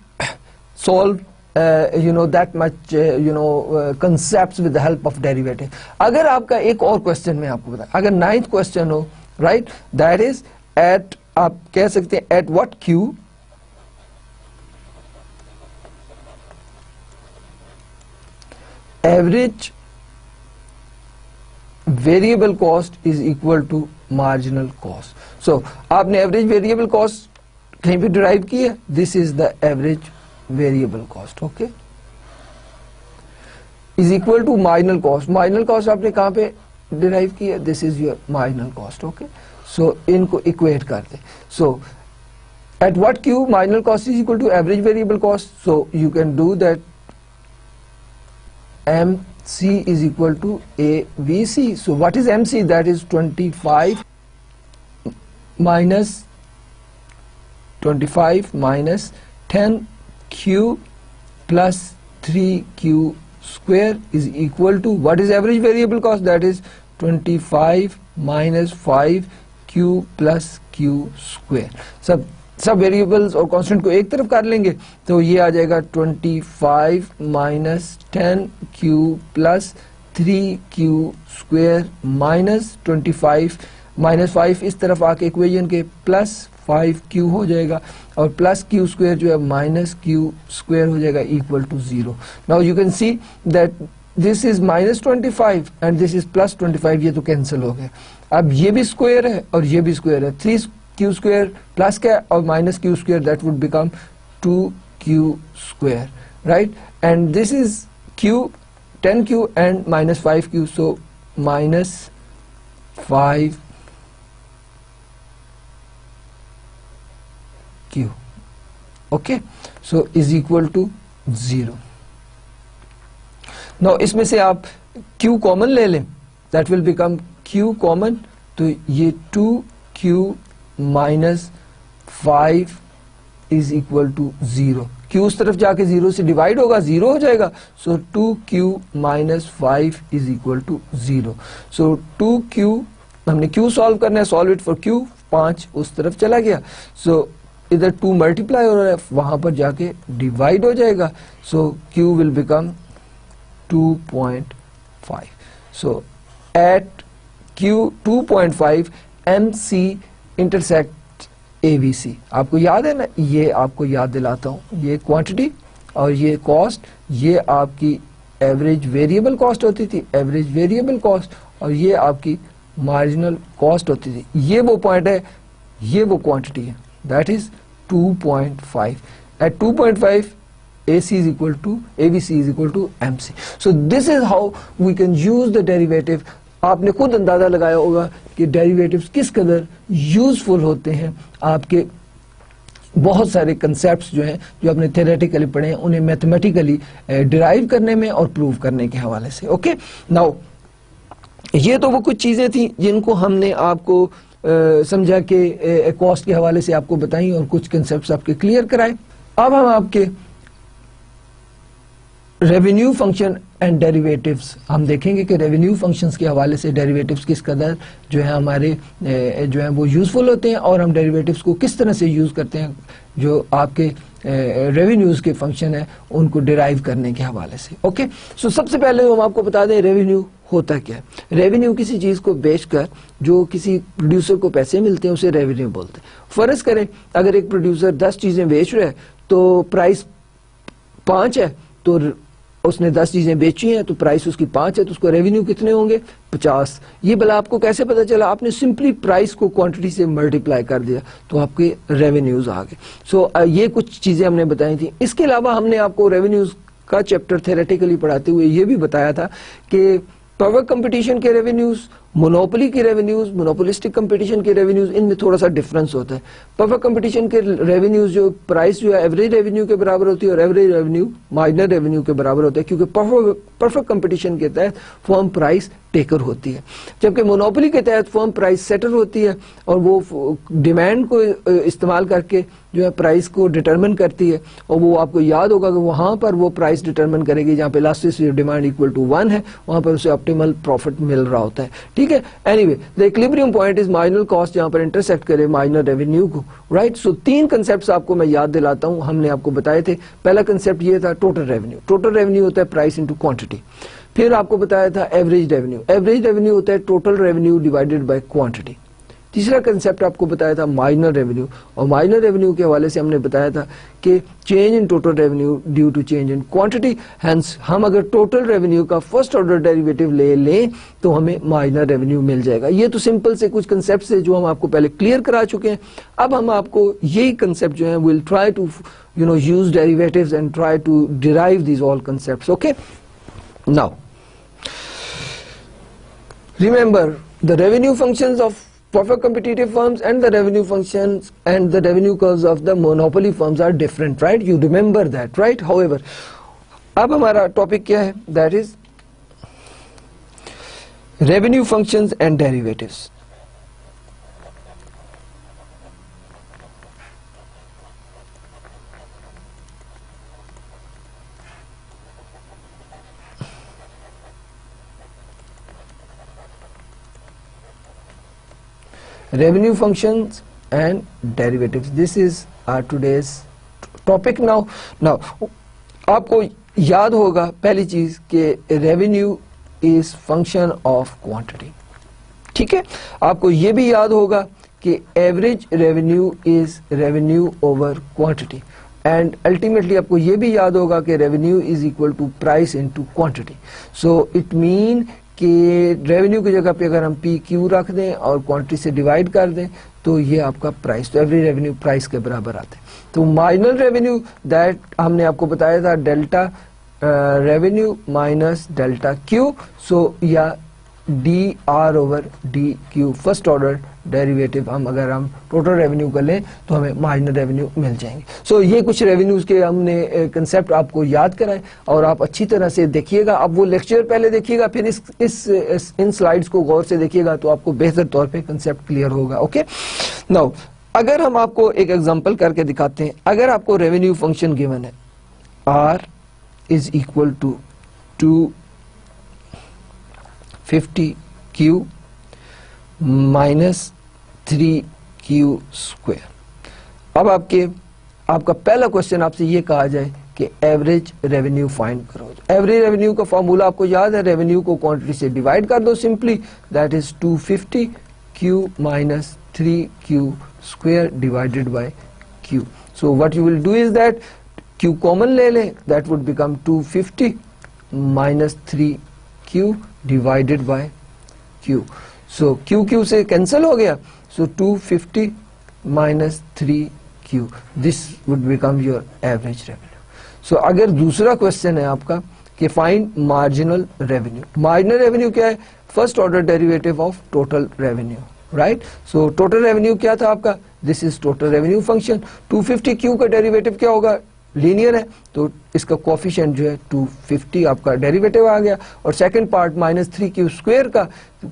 solve that much concepts with the help of derivative. अगर आपका एक और question में आपको बताया, अगर 9th question हो, right, that is at, आप कह सकते हैं at what q average variable cost is equal to marginal cost. So आपने average variable cost कहीं पे डिराइव की है? This is the average variable cost, okay, is equal to marginal cost. Marginal cost आपने कहाँ पे डिराइव की है? This is your marginal cost, okay. So इनको equate करते, so at what q marginal cost is equal to average variable cost. So you can do that MC is equal to AVC. So what is MC? That is 25 minus 10q plus 3q square is equal to, what is average variable cost? That is 25 minus 5q plus q square. सब variables और constant को एक तरफ कर लेंगे तो ये आ जाएगा 25 minus 10q plus 3q square minus 25 minus 5 इस तरफ आके इक्वेशन के प्लस 5q हो जाएगा और प्लस q स्क्वायर जो है माइनस q स्क्वायर हो जाएगा equal to 0. Now you can see that this is minus 25 and this is plus 25, ये तो कैंसिल हो गया. अब ये भी स्क्वायर है और ये भी स्क्वायर है, 3q स्क्वायर प्लस क्या और minus q square, that would become 2q square, right. And this is q 10q and minus 5q, so minus 5q. Okay, so is equal to 0. Now इसमें से आप q कॉमन ले लें, that will become q common, तो ये 2q minus 5 is equal to 0. q उस तरफ जाके 0 से डिवाइड होगा, 0 हो जाएगा, so 2q minus 5 is equal to 0. So 2q, हमने q सॉल्व करना है, सॉल्व इट फॉर q, 5 उस तरफ चला गया, सो इधर 2 मल्टीप्लाई हो रहा है, वहां पर जाके डिवाइड हो जाएगा, so q will become 2.5. So at q 2.5 MC intersect ABC. आपको याद है ना, ये आपको याद दिलाता हूं, ये क्वांटिटी और ये कॉस्ट, ये आपकी एवरेज वेरिएबल कॉस्ट होती थी, एवरेज वेरिएबल कॉस्ट, और ये आपकी मार्जिनल कॉस्ट होती थी. ये वो पॉइंट है, ये वो क्वांटिटी है, that is 2.5. At 2.5 AC is equal to ABC is equal to MC. So this is how we can use the derivative. आपने खुद अंदाजा लगाया होगा कि डेरिवेटिव्स किस कदर यूजफुल होते हैं. आपके बहुत सारे कंसेप्ट्स जो हैं, जो आपने थ्योरेटिकली पढ़े हैं, उन्हें मैथमेटिकली डिराइव करने में और प्रूव करने के हवाले से. ओके, नाउ ये तो वो कुछ चीजें थी जिनको हमने आपको समझा के कॉस्ट के हवाले से आपको बताई और कुछ कंसेप्ट्स आपके क्लियर कराए. अब हम आपके रेवेन्यू फंक्शन एंड डेरिवेटिव्स हम देखेंगे कि रेवेन्यू फंक्शंस के हवाले से डेरिवेटिव्स किस कदर जो है हमारे जो है वो यूजफुल होते हैं और हम डेरिवेटिव्स को किस तरह से यूज करते हैं जो आपके रेवेन्यूज के फंक्शन है उनको डिराइव करने के हवाले से। ओके, सो सबसे पहले हम आपको बता दें रेवेन्यू होता क्या है। रेवेन्यू किसी चीज को बेचकर जो किसी प्रोड्यूसर को पैसे मिलते हैं उसे रेवेन्यू बोलते हैं। फर्ज करें अगर एक प्रोड्यूसर 10 चीजें बेच रहा है तो प्राइस 5 है, तो उसने 10 चीजें बेची हैं तो प्राइस उसकी 5 है, तो उसको रेवेन्यू कितने होंगे 50। ये भला आपको कैसे पता चला? आपने सिंपली प्राइस को क्वांटिटी से मल्टीप्लाई कर दिया तो आपके रेवेन्यूज आ गए। सो ये कुछ चीजें हमने बताई थी। इसके अलावा हमने आपको रेवेन्यूज का चैप्टर थेरेटिकली पढ़ाते हुए ये भी बताया था कि पावर कंपटीशन के रेवेन्यूज, मोनोपोली के रेवेन्यूज, मोनोपोलिस्टिक कंपटीशन के रेवेन्यूज, इनमें थोड़ा सा डिफरेंस होता है। पावर कंपटीशन के रेवेन्यूज जो प्राइस जो है एवरेज रेवेन्यू के बराबर होती है और एवरेज रेवेन्यू माइनर रेवेन्यू के बराबर होता है, क्योंकि परफेक्ट कंपटीशन के तहत फर्म प्राइस टेकर होती है, जबकि मोनोपोली के तहत फर्म प्राइस सेटर होती है और वो डिमांड को इस्तेमाल करके जो है प्राइस को डिटरमिन करती है। और वो आपको याद होगा कि वहां पर वो प्राइस डिटरमिन करेगी जहां पे elasticity of demand equal to 1 है, वहां पर उसे ऑप्टिमल प्रॉफिट मिल रहा होता है। ठीक है, anyway the equilibrium point is marginal cost जहां पर इंटरसेक्ट करे माइनर रेवेन्यू को, राइट। सो 3 कंसेप्ट आपको मैं याद दिलाता हूं, हमने आपको बताए थे। पहला कंसेप्ट ये था टोटल रेवेन्यू। टोटल रेवेन्यू होता है प्राइस इनटू क्वांटिटी। फिर आपको बताया था एवरेज रेवेन्यू। एवरेज रेवेन्यू होता है total revenue divided by quantity. तीसरा कंसेप्ट आपको बताया था माइनर रेवेन्यू, और माइनर रेवेन्यू के हवाले से हमने बताया था कि change in total revenue due to change in quantity. Hence हम अगर टोटल रेवेन्यू का फर्स्ट ऑर्डर डेरिवेटिव ले लें तो हमें माइनर रेवेन्यू मिल जाएगा। ये तो सिंपल से कुछ कंसेप्ट है जो हम आपको पहले क्लियर करा चुके हैं। अब हम आपको यही कंसेप्ट जो है will try to use derivatives and try to derive these all concepts. Okay, now remember the revenue functions of perfect competitive firms and the revenue functions and the revenue curves of the monopoly firms are different, right? You remember that, right? However, अब हमारा topic क्या है? That is revenue functions and derivatives. Revenue functions and derivatives. This is our today's topic now. आपको याद होगा पहली चीज कि revenue is function of quantity. ठीक है, आपको ये भी याद होगा कि average revenue is revenue over quantity, and ultimately आपको ये भी याद होगा कि revenue is equal to price into quantity. So it mean कि रेवेन्यू की जगह पे अगर हम पी क्यू रख दें और क्वांटिटी से डिवाइड कर दें तो ये आपका प्राइस, तो एवरेज रेवेन्यू प्राइस के बराबर आते हैं। तो माइनर रेवेन्यू दैट हमने आपको बताया था delta revenue minus delta Q, so या D R over D Q first order derivative अगर हम टोटल रेवेन्यू कर लें तो हमें माइनर रेवेन्यू मिल जाएंगे। सो ये कुछ रेवेन्यूज के हमने कंसेप्ट आपको याद कराए और आप अच्छी तरह से देखिएगा। अब वो लेक्चर पहले देखिएगा, फिर इन स्लाइड्स को गौर से देखिएगा तो आपको बेहतर तौर पे कंसेप्ट क्लियर होगा। ओके, नाउ अगर हम आपको एक एग्जांपल करके दिखाते हैं, अगर आपको रेवेन्यू फंक्शन गिवन है R is equal to 250Q minus 3Q square. अब आपका पहला क्वेश्चन आपसे ये कहा जाए कि एवरेज रेवेन्यू फाइंड करो। एवरेज रेवेन्यू का फॉर्मूला आपको याद है, रेवेन्यू को क्वांटिटी से डिवाइड कर दो simply, that is 250Q minus 3Q square divided by Q। So what you will do is that Q common ले लें, that would become 250 minus 3Q divided by Q। So Q से cancel हो गया, so 250 minus 3Q, this would become your average revenue. So अगर दूसरा question है आपका कि find marginal revenue. Marginal revenue क्या है? First order derivative of total revenue, right. So total revenue क्या था आपका? This is total revenue function. 250Q का डेरिवेटिव क्या होगा? लीनियर है, तो इसका कोफिशिएंट जो है 250 आपका डेरिवेटिव आ गया, और second part minus 3Q square का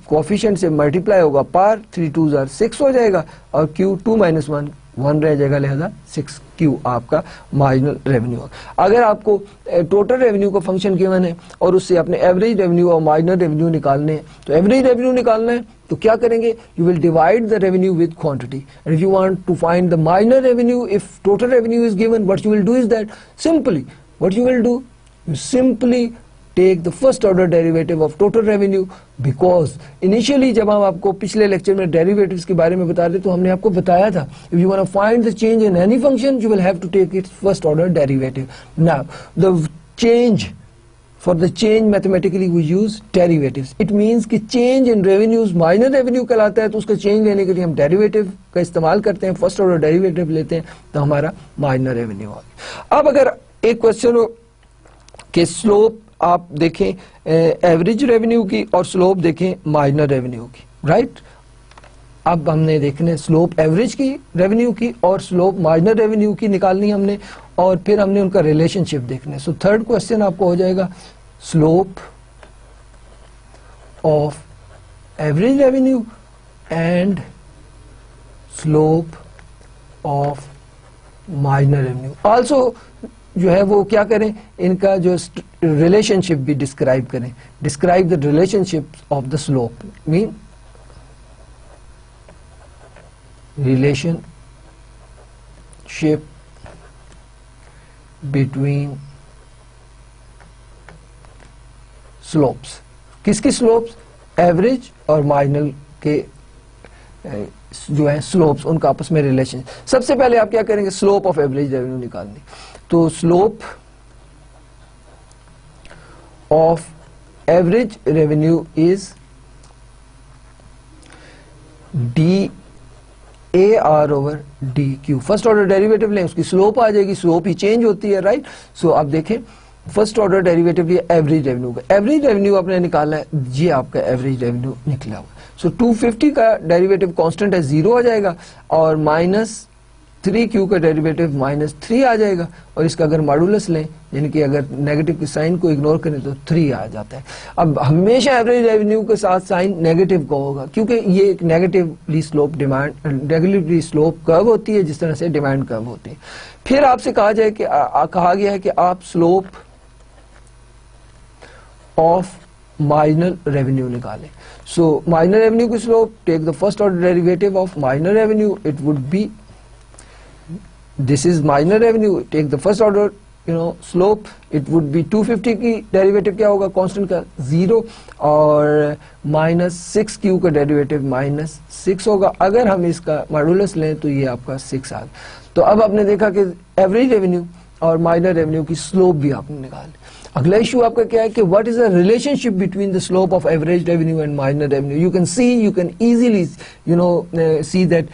कोफिशिएंट से मल्टीप्लाई होगा पार, 3 2 6 हो जाएगा, और Q 2 माइनस 1 रह जाएगा, लिहाजा 6Q आपका मार्जिनल रेवेन्यू। अगर आपको टोटल रेवेन्यू का फंक्शन गिवन है और उससे आपने एवरेज रेवेन्यू और मार्जिनल रेवेन्यू निकालने हैं, तो एवरेज रेवेन्यू निकालना है तो क्या करेंगे, you will divide the revenue with quantity, and if you want to find the minor revenue if total revenue is given, what you will do is that simply what you will do, you simply take the first order derivative of total revenue, because initially जब हम आपको पिछले lecture में derivatives के बारे में बता रहे तो हमने आपको बताया था if you want to find the change in any function you will have to take its first order derivative. Now the change, for the change mathematically we use derivatives. It means कि change in revenues minor revenue कहलाता है, तो उसका change लेने के लिए हम derivative का इस्तेमाल करते हैं, first order derivative लेते हैं तो हमारा minor revenue आ गया. अब अगर एक क्वेश्चन हो कि स्लोप आप देखें एवरेज रेवेन्यू की और स्लोप देखें माइनर रेवेन्यू की, राइट. अब हमने देखने स्लोप एवरेज की रेवेन्यू की और स्लोप माइनर रेवेन्यू की निकालनी हमने, और फिर हमने उनका रिलेशनशिप देखने. सो थर्ड क्वेश्चन आपको हो जाएगा slope of average revenue and slope of minor revenue. Also जो है वो क्या करें, इनका जो रिलेशनशिप भी डिस्क्राइब करें. Describe the relationship of the slope, mean relationship between slopes. किसकी स्लोप्स, एवरेज और माइनर के जो है स्लोप्स, उनका आपस में रिलेशन. सबसे पहले आप क्या करेंगे, स्लोप ऑफ एवरेज रेवेन्यू निकालनी. तो slope of average revenue is D A R over D Q. First order derivative लें, उसकी स्लोप आ जाएगी, स्लोप ही चेंज होती है, राइट. सो आप देखें फर्स्ट ऑर्डर डेरिवेटिव लिया एवरेज रेवेन्यू का, एवरेज रेवेन्यू आपने निकालना है, ये आपका एवरेज रेवेन्यू निकला हुआ. सो 250 का डेरिवेटिव कांस्टेंट है, 0 आ जाएगा, और -3q का डेरिवेटिव -3 आ जाएगा, और इसका अगर मॉडुलस लें यानी कि अगर नेगेटिव के साइन को इग्नोर करें तो 3 आ जाता है. अब हमेशा एवरेज रेवेन्यू के साथ साइन नेगेटिव का होगा, क्योंकि ये एक negatively slope demand negatively slope curve होती है, जिस तरह से डिमांड कर्व होती है. फिर आपसे कहा जाए कि कहा गया है कि आप स्लोप ऑफ माइनर रेवेन्यू निकालें. सो माइनर रेवेन्यू की slope, take the first order derivative of minor revenue, it would be, this is minor revenue, take the first order slope, it would be 250 की derivative क्या होगा, constant का 0, और -6q का derivative -6 होगा. अगर हम इसका मॉडुलस लें तो ये आपका 6 आ गया. तो अब आपने देखा कि एवरेज रेवेन्यू और माइनर रेवेन्यू की स्लोप भी आपने निकाली. अगला इशू आपका क्या है कि what is the relationship between the slope of average revenue and minor revenue. You can easily see that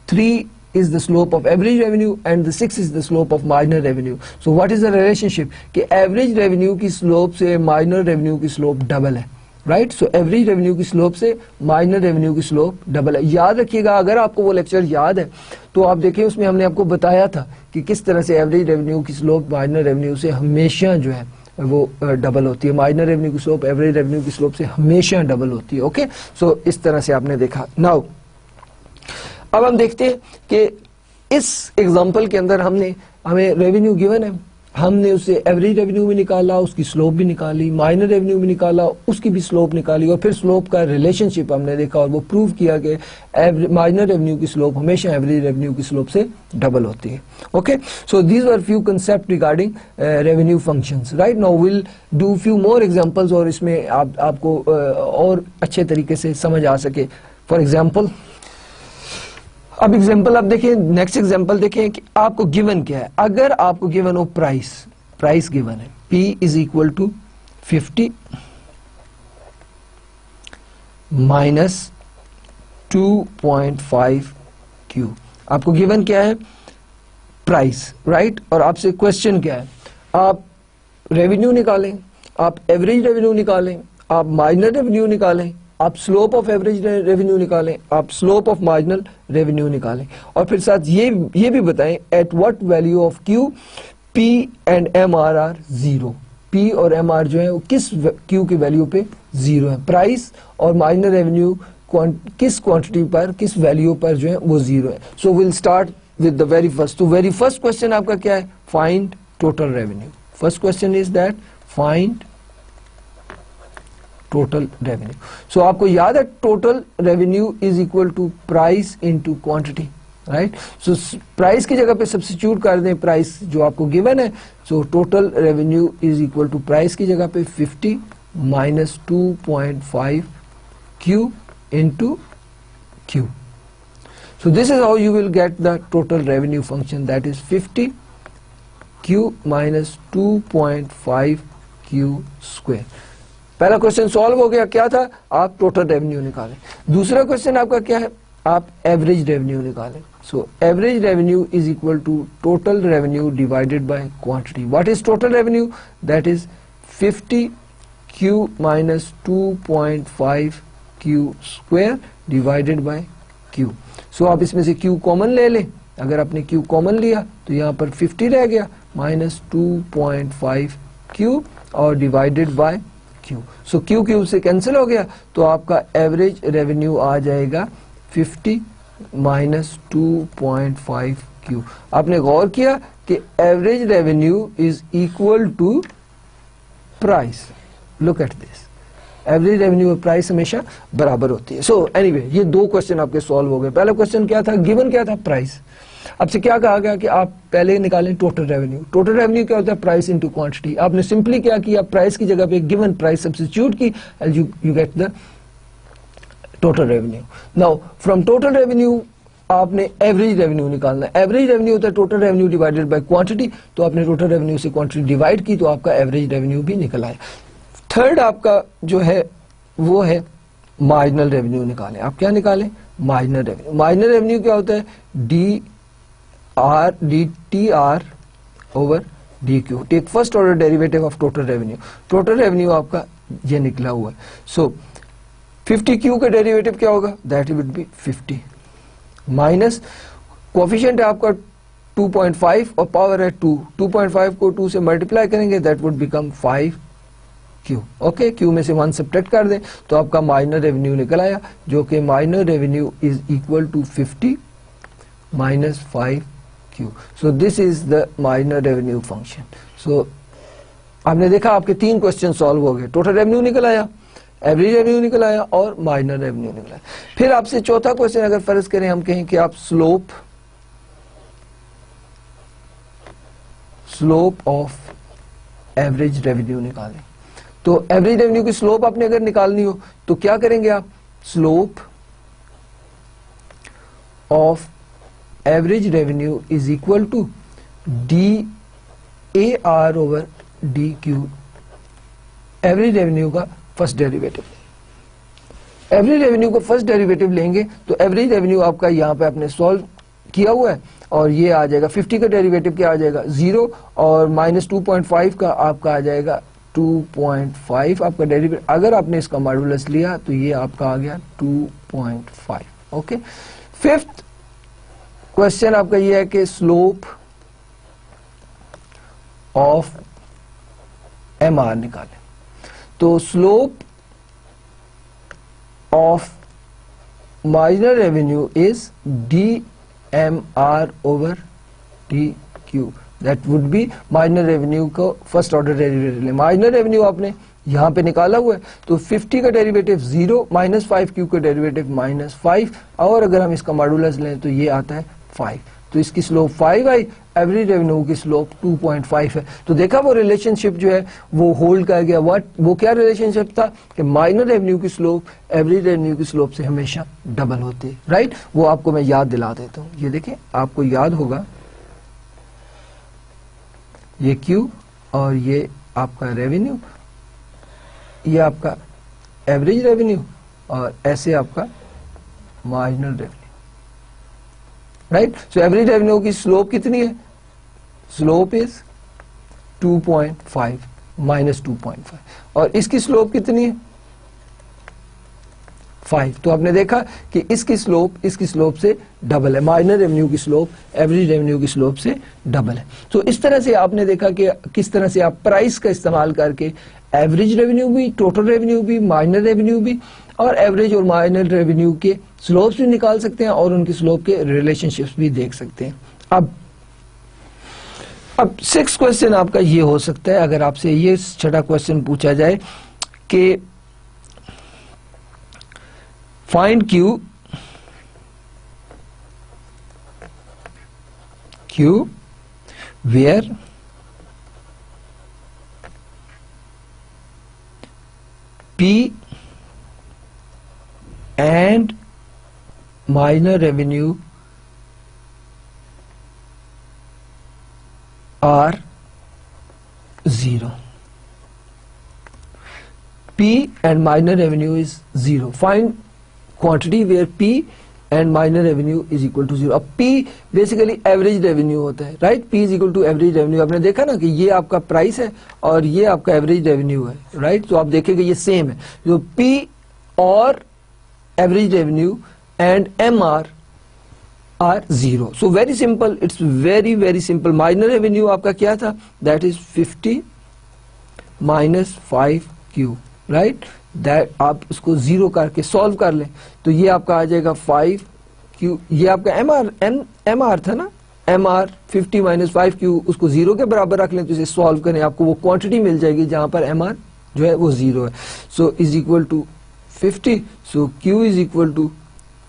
3 is the slope of average revenue and the 6 is the slope of minor revenue. So what is the relationship कि average revenue की slope से minor revenue की slope double है, right? So average revenue की slope से minor revenue की slope double है. याद रखिएगा, अगर आपको वो लेक्चर याद है तो आप देखिए उसमें हमने आपको बताया था कि किस तरह से average revenue की slope minor revenue से हमेशा जो है वो डबल होती है. माइनर रेवेन्यू की स्लोप एवरेज रेवेन्यू की स्लोप से हमेशा डबल होती है. ओके, सो इस तरह से आपने देखा. नाउ अब हम देखते हैं कि इस एग्जांपल के अंदर हमें रेवेन्यू गिवन है, हमने उससे एवरेज रेवेन्यू भी निकाला, उसकी स्लोप भी निकाली, माइनर रेवेन्यू भी निकाला, उसकी भी स्लोप निकाली, और फिर स्लोप का रिलेशनशिप हमने देखा और वो प्रूव किया कि माइनर रेवेन्यू की स्लोप हमेशा एवरेज रेवेन्यू की स्लोप से डबल होती है. Okay, so these were few concept regarding revenue functions. Right now will do few more examples, और इसमें आपको और अच्छे तरीके से समझ आ सके. फॉर एग्जाम्पल, अब एग्जाम्पल आप देखिए, नेक्स्ट एग्जाम्पल देखें कि आपको गिवन क्या है. अगर आपको गिवन हो प्राइस गिवन है, P is equal to 50 minus 2.5 Q. आपको गिवन क्या है, प्राइस, राइट. और आपसे क्वेश्चन क्या है, आप रेवेन्यू निकालें, आप एवरेज रेवेन्यू निकालें, आप माइनर रेवेन्यू निकालें, आप स्लोप ऑफ एवरेज रेवेन्यू निकालें, आप स्लोप ऑफ मार्जिनल रेवेन्यू निकालें, और फिर साथ ये भी बताएं at what value of Q P and M R 0. P और एम आर जो है वो किस क्यू की वैल्यू पे 0 है. प्राइस और माइनर रेवेन्यू किस क्वांटिटी पर, किस वैल्यू पर जो है वो 0 है. So will start with the very first. तो वेरी फर्स्ट क्वेश्चन आपका क्या है, find total revenue. First question is that find total revenue. So आपको याद है total revenue is equal to price into quantity, right. So price की जगह पे सब्स्टिट्यूट कर दें प्राइस जो आपको गिवन है। So total revenue is equal to price की जगह पे 50 minus 2.5 Q into Q. So this is how you will get the total revenue function, that is 50 Q minus 2.5 Q square. पहला question solve हो गया, क्या था, आप टोटल रेवेन्यू निकालें। दूसरा क्वेश्चन आपका क्या है, आप एवरेज रेवेन्यू निकालें। So average revenue is equal to total revenue divided by quantity. What is total revenue, that is 50 Q minus 2.5 Q square divided by Q। So आप इसमें से Q कॉमन ले लें, अगर आपने Q कॉमन लिया तो यहाँ पर 50 रह गया माइनस 2.5 Q और divided by Q। So Q से कैंसिल हो गया, तो आपका एवरेज रेवेन्यू आ जाएगा 50 माइनस 2.5 Q। आपने गौर किया कि average revenue is equal to price. Look at this, average revenue और प्राइस हमेशा बराबर होती है। सो एनीवे ये दो क्वेश्चन आपके सॉल्व हो गए। पहला क्वेश्चन क्या था, गिवन क्या था, प्राइस। आपसे क्या कहा गया कि आप पहले निकालें टोटल रेवेन्यू। टोटल रेवेन्यू क्या होता है, प्राइस इनटू क्वांटिटी। आपने सिंपली क्या किया, प्राइस की जगह पे गिवन प्राइस सब्स्टिट्यूट की and you get the total revenue. Now from total revenue आपने एवरेज रेवेन्यू निकालना है। एवरेज रेवेन्यू होता है total revenue divided by quantity, तो आपने टोटल रेवेन्यू से क्वांटिटी डिवाइड की तो आपका एवरेज रेवेन्यू भी निकल आया। थर्ड आपका जो है वो है मार्जिनल रेवेन्यू निकालें। आप क्या निकालें, मार्जिनल रेवेन्यू। मार्जिनल रेवेन्यू क्या होता है, DTR over DQ। Take first order derivative of total revenue. Total revenue आपका ये निकला हुआ है। सो 50Q का डेरिवेटिव क्या होगा, that would be 50 minus coefficient है आपका 2.5 और पावर है 2। 2.5 को 2 से मल्टीप्लाई करेंगे, that would become 5Q। Okay, Q में से 1 सब्ट्रैक्ट कर दें तो आपका माइनर रेवेन्यू निकल आया, जो कि minor revenue is equal to 50 minus 5Q। So this is the minor revenue function. So आपने देखा आपके 3 क्वेश्चन सॉल्व हो गए। टोटल रेवेन्यू निकल आया, एवरेज रेवेन्यू निकल आया और माइनर रेवेन्यू निकल आया। फिर आपसे चौथा क्वेश्चन अगर फर्ज करें हम कहें कि आप स्लोप ऑफ एवरेज रेवेन्यू निकालें, तो एवरेज रेवेन्यू की स्लोप आपने अगर निकालनी हो तो क्या करेंगे आप, slope of average revenue is equal to DAR over DQ। Average revenue का फर्स्ट डेरिवेटिव, एवरेज रेवेन्यू का फर्स्ट डेरिवेटिव लेंगे तो एवरेज रेवेन्यू आपका यहाँ पे आपने सॉल्व किया हुआ है और ये आ जाएगा 50 का डेरिवेटिव क्या आ जाएगा 0 और माइनस 2.5 का आपका आ जाएगा 2.5 आपका डेरिवेटिव। अगर आपने इसका मॉडुलस लिया तो ये आपका आ गया 2.5। ओके, फिफ्थ क्वेश्चन आपका ये है कि स्लोप ऑफ MR निकालें। तो slope of marginal revenue is DMR over DQ। That would be marginal revenue को फर्स्ट ऑर्डर डेरिवेटिव ले। मार्जिनल रेवेन्यू आपने यहां पे निकाला हुआ है, तो 50 का डेरिवेटिव 0 माइनस 5Q का डेरिवेटिव माइनस 5 और अगर हम इसका मॉडुलस लें तो ये आता है 5। तो इसकी स्लोप 5 आई, एवरेज रेवेन्यू की स्लोप 2.5 है। तो देखा वो रिलेशनशिप जो है वो होल्ड कर गया। वो क्या रिलेशनशिप था कि माइनर रेवेन्यू की स्लोप एवरेज रेवेन्यू की स्लोप से हमेशा डबल होती है, राइट। वो आपको मैं याद दिला देता हूं। ये देखें, आपको याद होगा ये Q और ये आपका रेवेन्यू, ये आपका एवरेज रेवेन्यू और ऐसे आपका मार्जिनल रेवेन्यू, राइट। सो एवरेज रेवेन्यू की स्लोप कितनी है, स्लोप इज 2.5 माइनस 2.5 और इसकी स्लोप कितनी है 5। तो आपने देखा कि इसकी स्लोप से डबल है। माइनर रेवेन्यू की स्लोप एवरेज रेवेन्यू की स्लोप से डबल है। तो इस तरह से आपने देखा कि किस तरह से आप प्राइस का इस्तेमाल करके एवरेज रेवेन्यू भी, टोटल रेवेन्यू भी, माइनर रेवेन्यू भी और एवरेज और माइनर रेवेन्यू के स्लोप्स भी निकाल सकते हैं और उनकी स्लोप के रिलेशनशिप्स भी देख सकते हैं। अब 6 क्वेश्चन आपका ये हो सकता है, अगर आपसे ये छठा क्वेश्चन पूछा जाए कि find Q where P and minor revenue are 0. P and minor revenue is 0. Find quantity where P and minor revenue is equal to 0. अब P बेसिकली एवरेज रेवेन्यू होता है, right? P is equal to average revenue. आपने देखा ना कि ये आपका price है और ये आपका एवरेज रेवेन्यू है, राइट? तो आप देखेंगे ये सेम है. जो P और average revenue and MR are 0. So very simple, it's very very simple. Minor revenue आपका क्या था? That is 50 minus 5Q, right? That आप उसको 0 करके सॉल्व कर लें तो ये आपका आ जाएगा 5Q. ये आपका MR था ना, MR 50 माइनस 5Q, उसको 0 के बराबर रख लें तो इसे सॉल्व करें, आपको वो क्वांटिटी मिल जाएगी जहां पर MR जो है वो 0 है. So is equal to 50. So Q is equal to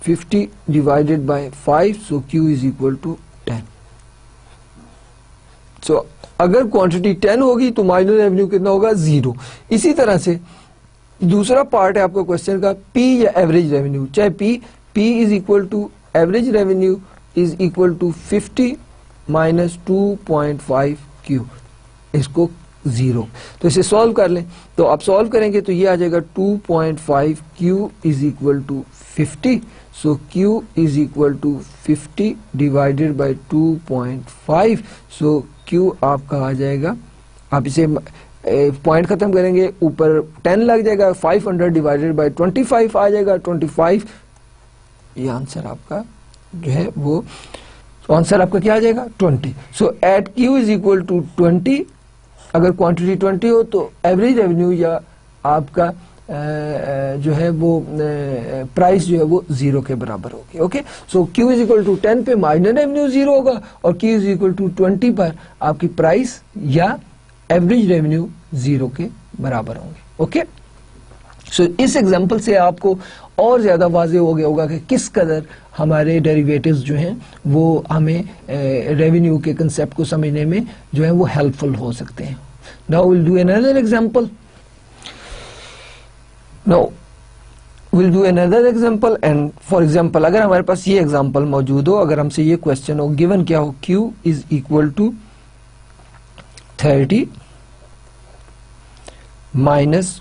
50 divided by 5, so Q is equal to 10. So अगर क्वांटिटी 10 होगी तो माइनर रेवेन्यू कितना होगा? 0. इसी तरह से दूसरा पार्ट है आपका क्वेश्चन का, P या एवरेज रेवेन्यू. चाहे P is equal to average revenue is equal to 50 minus 2.5Q, इसको 0. तो इसे सॉल्व कर लें. तो आप सॉल्व करेंगे तो ये आ जाएगा 2.5Q is equal to 50. So Q is equal to 50 divided by 2.5. So Q आपका आ जाएगा, आप इसे पॉइंट खत्म करेंगे, ऊपर 10 लग जाएगा, 500 डिवाइडेड बाई 25 आ जाएगा, 25. ये आंसर आपका जो है वो, तो आंसर आपका क्या आ जाएगा? 20. So at Q is equal to 20, अगर क्वांटिटी 20 हो तो एवरेज रेवेन्यू या आपका जो है वो प्राइस जो है वो 0 के बराबर होगी. Okay, so Q is equal to 10 पे माइनर रेवेन्यू 0 होगा और Q इज इक्वल टू 20 पर आपकी प्राइस या एवरेज रेवेन्यू 0 के बराबर होंगे. ओके, सो इस एग्जांपल से आपको और ज्यादा वाज़ेह हो गया होगा कि किस कदर हमारे डेरिवेटिव्स जो हैं वो हमें रेवेन्यू के कंसेप्ट को समझने में जो है वो हेल्पफुल हो सकते हैं. Now will do another example. Now we'll do another example, and for example अगर हमारे पास ये एग्जांपल मौजूद हो, अगर हमसे ये क्वेश्चन हो, गिवन क्या हो, Q is equal to 30 minus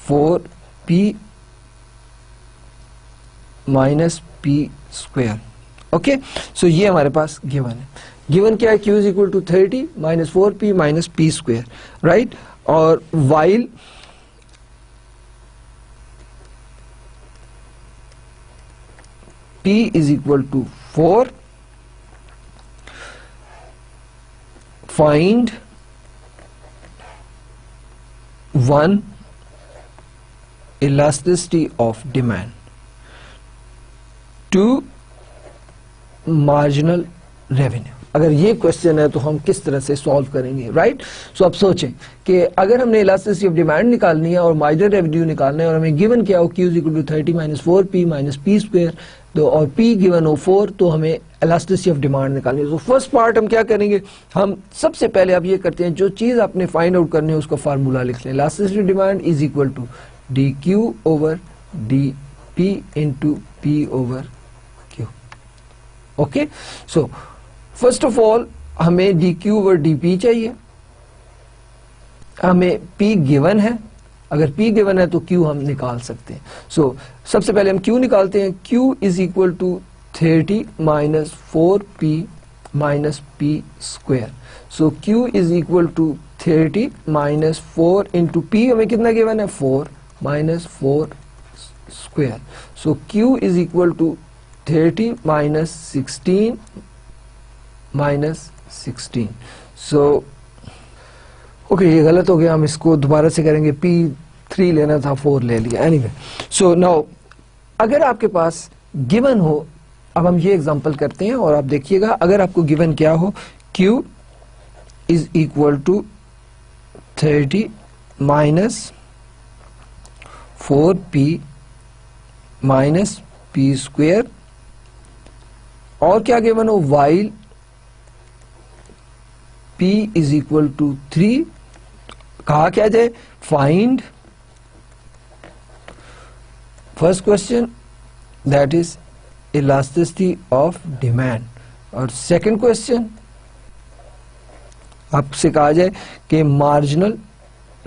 4P minus P square. Okay, so ये हमारे पास गिवन है. गिवन क्या है? Q is equal to 30 minus 4P minus P square, right? और while P is equal to 4, find 1 elasticity of demand to marginal revenue. अगर ये question है तो हम किस तरह से सॉल्व करेंगे, राइट? सो अब सोचें कि अगर हमने इलास्टिसिटी ऑफ डिमांड निकालनी है और मार्जिनल रेवेन्यू निकालना है और हमें गिवन क्या हो, Q is equal to 30 minus 4P minus P square, तो और P गिवन हो 4, तो हमें इलास्टिसिटी ऑफ डिमांड निकालनी है. तो फर्स्ट पार्ट हम क्या करेंगे, हम सबसे पहले आप ये करते हैं, जो चीज आपने फाइंड आउट करनी है उसका फार्मूला लिख लें. Elasticity of demand is equal to dQ over dP into P over Q. Okay, so first of all हमें dQ ओवर dP चाहिए. हमें P गिवन है, अगर P गिवन है तो Q हम निकाल सकते हैं. सो सबसे पहले हम Q निकालते हैं. Q is equal to 30 minus 4P minus P square. So Q is equal to 30 minus 4 into P, हमें कितना गिवन है? 4 minus 4 square. So Q is equal to 30 minus 16 minus 16. So okay, ये गलत हो गया, हम इसको दोबारा से करेंगे. P3 लेना था, 4 ले लिया. एनीवे, सो नाउ अगर आपके पास गिवन हो, अब हम ये एग्जांपल करते हैं और आप देखिएगा, अगर आपको गिवन क्या हो, Q is equal to 30 minus 4P minus P square, और क्या गिवन हो, while P is equal to 3, कहा क्या जाए, find first question that is elasticity of demand, और सेकंड क्वेश्चन आपसे कहा जाए कि मार्जिनल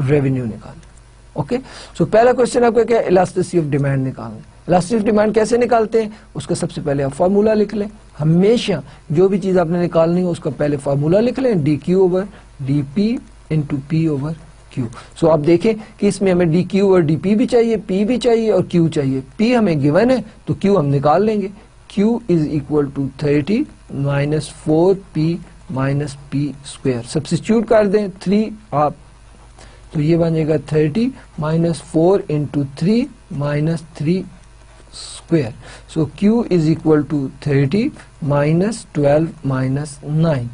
रेवेन्यू निकालना। ओके, सो पहला क्वेश्चन आपका क्या है, इलास्टिसिटी ऑफ डिमांड निकालना। इलास्टिसिटी ऑफ डिमांड कैसे निकालते हैं, उसका सबसे पहले आप फार्मूला लिख लें। हमेशा जो भी चीज आपने निकालनी है उसका पहले फार्मूला लिख लें, D Q over D P into P over Q. So आप देखें कि इसमें हमें D Q over D P भी चाहिए, पी भी चाहिए और क्यू चाहिए। पी हमें गिवन है तो क्यू हम निकाल लेंगे। Q is equal to 30 minus 4p minus P square, substitute कर दें 3 आप, तो ये बनेगा 30 minus 4 into 3 minus 3 square. So Q is equal to 30 minus 12 minus 9।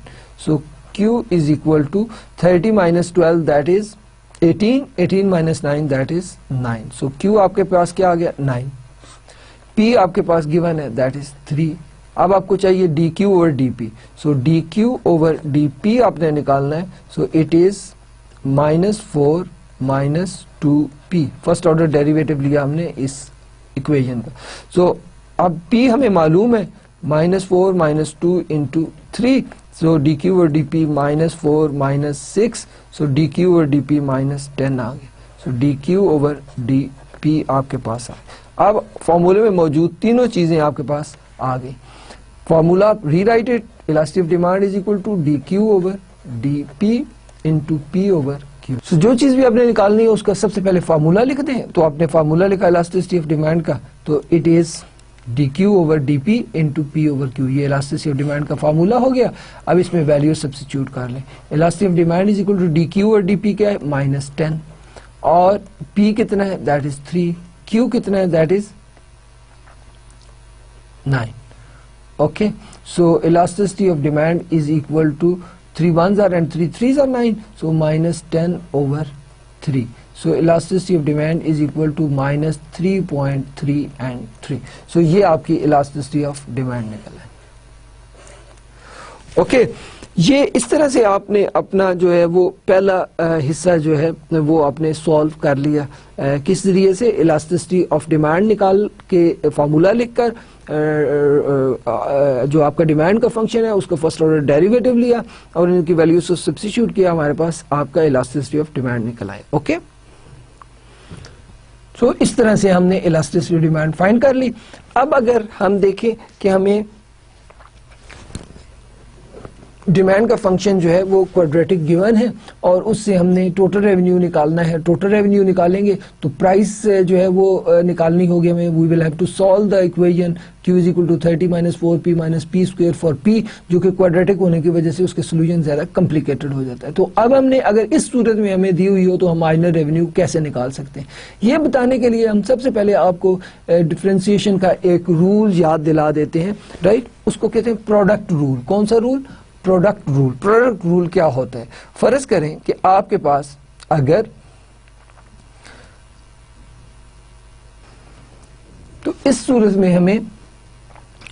So Q is equal to 30 minus 12 that is 18, 18 minus 9 that is 9। So Q आपके पास क्या आ गया, 9। P आपके पास गिवन है दैट इज 3। अब आपको चाहिए D Q over D P. So D Q over D P आपने निकालना है। So it is minus 4 minus 2p, first order derivative लिया हमने इस इक्वेशन का। सो अब p हमें मालूम है minus 4 minus 2 into 3, so D Q over D P minus 4 minus 6, so D Q over D P minus 10 आ गया। So D Q over D P आपके पास आ गया। अब फॉर्मूले में मौजूद तीनों चीजें आपके पास आ गई। Formula rewrite it, elasticity of demand is equal to D Q over D P into P over Q. So जो चीज भी आपने निकालनी है उसका सबसे पहले फार्मूला लिख दें। तो आपने फार्मूला लिखा इलास्टिसिटी ऑफ डिमांड का, तो it is D Q over D P into P over Q, ये इलास्टिसिटी ऑफ डिमांड का फार्मूला हो गया। अब इसमें वैल्यू सब्स्टिट्यूट कर लें। Elasticity of demand is equal to D Q over D P क्या है, माइनस 10, और पी कितना है दैट इज 3, क्यू कितना है that is 9। Okay, so elasticity of demand is equal to 3 ones are and 3 threes are 9, so minus 10 over 3. So elasticity of demand is equal to minus 3.3 and 3. So ये आपकी elasticity of demand निकल है। Okay, ये इस तरह से आपने अपना जो है वो पहला हिस्सा जो है वो आपने सॉल्व कर लिया। किस जरिए से, इलास्टिसिटी ऑफ डिमांड निकाल के फार्मूला लिखकर जो आपका डिमांड का फंक्शन है उसका फर्स्ट ऑर्डर डेरिवेटिव लिया और इनकी वैल्यूज को सब्स्टिट्यूट किया, हमारे पास आपका इलास्टिसिटी ऑफ डिमांड निकल आया। ओके, सो इस तरह से हमने इलास्टिसिटी ऑफ डिमांड फाइंड कर ली। अब अगर हम देखें कि हमें डिमांड का फंक्शन जो है वो क्वाड्रेटिक गिवन है और उससे हमने टोटल रेवेन्यू निकालना है। टोटल रेवेन्यू निकालेंगे तो प्राइस जो है वो निकालनी होगी हमें। We will have to solve the equation Q is equal to 30 minus 4p minus P square for p, जो कि क्वाड्रेटिक होने की वजह से उसके सोल्यूशन ज्यादा कॉम्प्लिकेटेड हो जाता है। तो अब हमने अगर इस सूरत में हमें दी हुई हो तो हम माइनर रेवेन्यू कैसे निकाल सकते हैं, ये बताने के लिए हम सबसे पहले आपको डिफरेंशिएशन का एक रूल याद दिला देते हैं। राइट, उसको कहते हैं प्रोडक्ट रूल। कौन सा rule, product rule. Product rule क्या होता है, फर्ज करें कि आपके पास अगर तो इस सूरत में हमें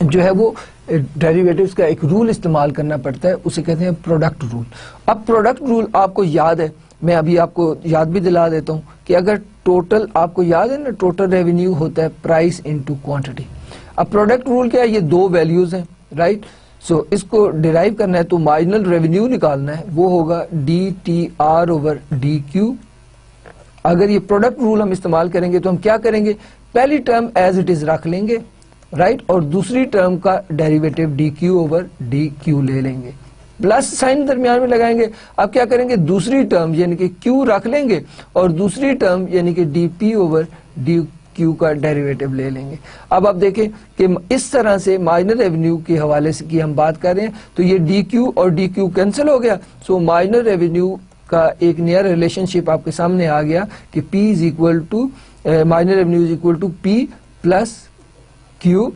जो है वो डेरिवेटिव्स का एक रूल इस्तेमाल करना पड़ता है, उसे कहते हैं प्रोडक्ट रूल। अब प्रोडक्ट रूल आपको याद है, मैं अभी आपको याद भी दिला देता हूं कि अगर टोटल, आपको याद है ना, टोटल रेवेन्यू होता है प्राइस इनटू क्वांटिटी। अब प्रोडक्ट रूल क्या है, ये दो वैल्यूज हैं। राइट, सो इसको डिराइव करना है तो मार्जिनल रेवेन्यू निकालना है, वो होगा D T R over D Q. अगर ये प्रोडक्ट रूल हम इस्तेमाल करेंगे तो हम क्या करेंगे, पहली टर्म एज इट इज रख लेंगे, राइट, और दूसरी टर्म का derivative D Q over D Q ले लेंगे, प्लस साइन दरमियान में लगाएंगे। अब क्या करेंगे, दूसरी टर्म यानी कि क्यू रख लेंगे और दूसरी टर्म यानी कि D P over D Q का डेरिवेटिव ले लेंगे। अब आप देखें कि इस तरह से माइनर रेवेन्यू के हवाले से की हम बात कर रहे हैं तो ये डी क्यू और डी क्यू कैंसिल हो गया। सो माइनर रेवेन्यू का एक नया रिलेशनशिप आपके सामने आ गया कि P is equal to minor revenue is equal to P plus Q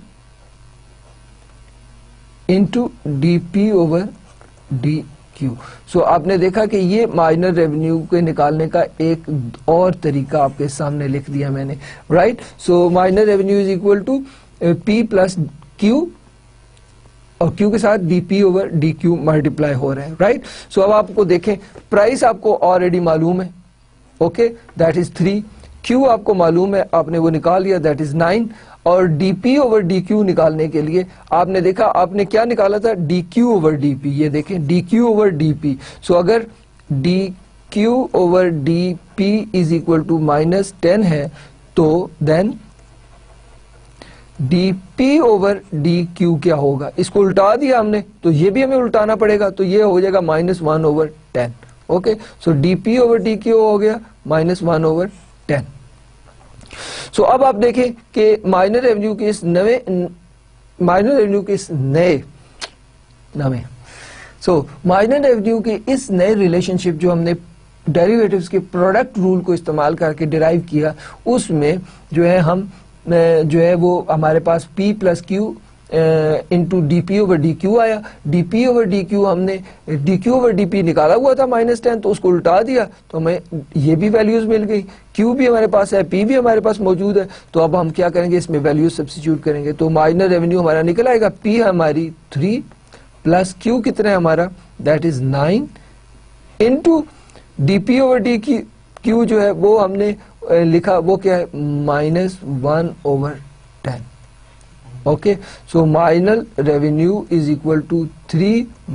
into D P over D Q. So आपने देखा कि ये माइनर रेवेन्यू के निकालने का एक और तरीका आपके सामने लिख दिया मैंने, right. So minor revenue is equal to P plus Q, और क्यू के साथ DP over D Q multiply हो रहा है, राइट। सो अब आपको देखें, प्राइस आपको ऑलरेडी मालूम है, ओके, दैट इज 3, क्यू आपको मालूम है, आपने वो निकाल लिया, दैट इज 9, और डीपी ओवर डी क्यू निकालने के लिए आपने देखा, आपने क्या निकाला था, डी क्यू ओवर डीपी, ये देखें D Q over DP. So अगर D Q over D P is equal to -10 है, तो then D P over D Q क्या होगा, इसको उल्टा दिया हमने, तो ये भी हमें उल्टाना पड़ेगा, तो ये हो जाएगा -1/10, okay. So D P over D Q हो गया -1/10। सो अब आप देखें कि माइनर रेवेन्यू के इस माइनर रेवेन्यू के इस नए रिलेशनशिप जो हमने डेरिवेटिव्स के प्रोडक्ट रूल को इस्तेमाल करके डिराइव किया, उसमें जो है हम जो है वो हमारे पास P plus Q into D P over D Q आया। D P over D Q हमने D Q over D P निकाला हुआ था -10, तो उसको उल्टा दिया, तो हमें ये भी वैल्यूज मिल गई, क्यू भी हमारे पास है, पी भी हमारे पास मौजूद है। तो अब हम क्या करेंगे, इसमें वैल्यूज सब्स्टिट्यूट करेंगे, तो माइनर रेवेन्यू हमारा निकल आएगा, पी हमारी 3 प्लस क्यू कितना है हमारा, that is 9 into D P over D Q जो है वो हमने लिखा, वो क्या है, -1/10, okay. So minor revenue is equal to 3 -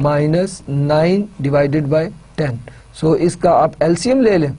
9 divided by 10। सो इसका आप एलसीएम ले लें,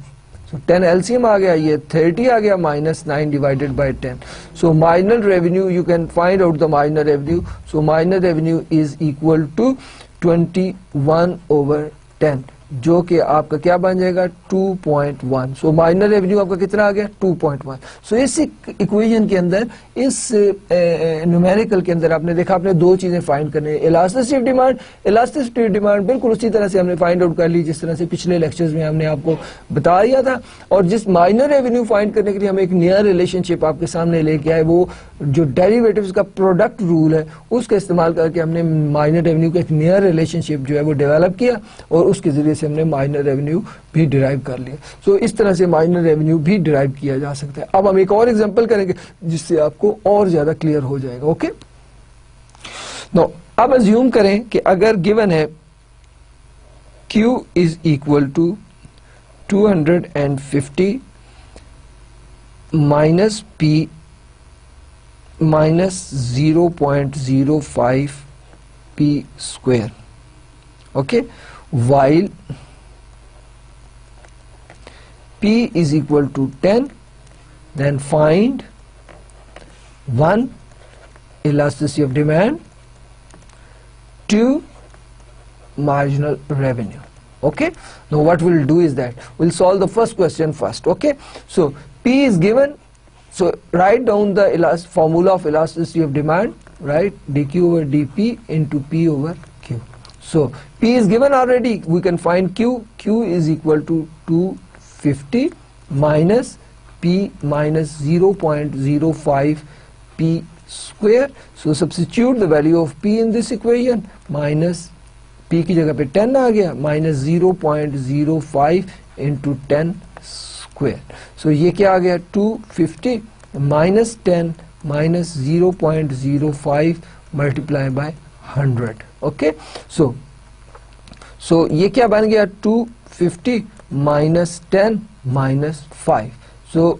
सो 10 एलसीएम आ गया, ये 30 आ गया, -9 divided by 10। So minor revenue, you can find out the minor revenue. So minor revenue is equal to 21/10, जो कि आपका क्या बन जाएगा, 2.1। सो माइनर रेवेन्यू आपका कितना आ गया, 2.1। सो इस इक्वेशन के अंदर, इस न्यूमेरिकल के अंदर आपने देखा, आपने दो चीजें फाइंड करनी है, इलास्टिसिटी डिमांड। इलास्टिसिटी डिमांड बिल्कुल उसी तरह से हमने फाइंड आउट कर ली जिस तरह से पिछले लेक्चर्स में हमने आपको बता दिया था। और जिस माइनर रेवेन्यू फाइंड करने के लिए हम एक नया रिलेशनशिप आपके सामने लेके आए, वो जो डेरिवेटिव्स का प्रोडक्ट रूल है उसका इस्तेमाल करके हमने माइनर रेवेन्यू का एक नया रिलेशनशिप जो है वो डेवलप किया, और उसके जरिए से हमने माइनर रेवेन्यू भी डिराइव कर लिया। सो इस तरह से माइनर रेवेन्यू भी डिराइव किया जा सकता है। अब हम एक और एग्जांपल करेंगे जिससे आपको और ज्यादा क्लियर हो जाएगा, ओके। नो, अब अज्यूम करें कि अगर गिवन है Q is equal to 250 minus P minus 0.05 P square, okay, while P is equal to 10, then find 1 elasticity of demand, 2 marginal revenue, okay. Now what we'll do is that we'll solve the first question first, okay. So P is given, so write down the formula of elasticity of demand, right, dq over dp into P over Q. So P is given already, we can find Q. Q is equal to 250 minus P minus 0.05 P square. So substitute the value of P in this equation, minus P की जगह पे 10 आ गया, minus 0.05 into 10 square. So ये क्या आ गया, 250 minus 10 minus 0.05 multiply by 100, okay. So ये क्या बन गया, 250 minus 10 minus 5. So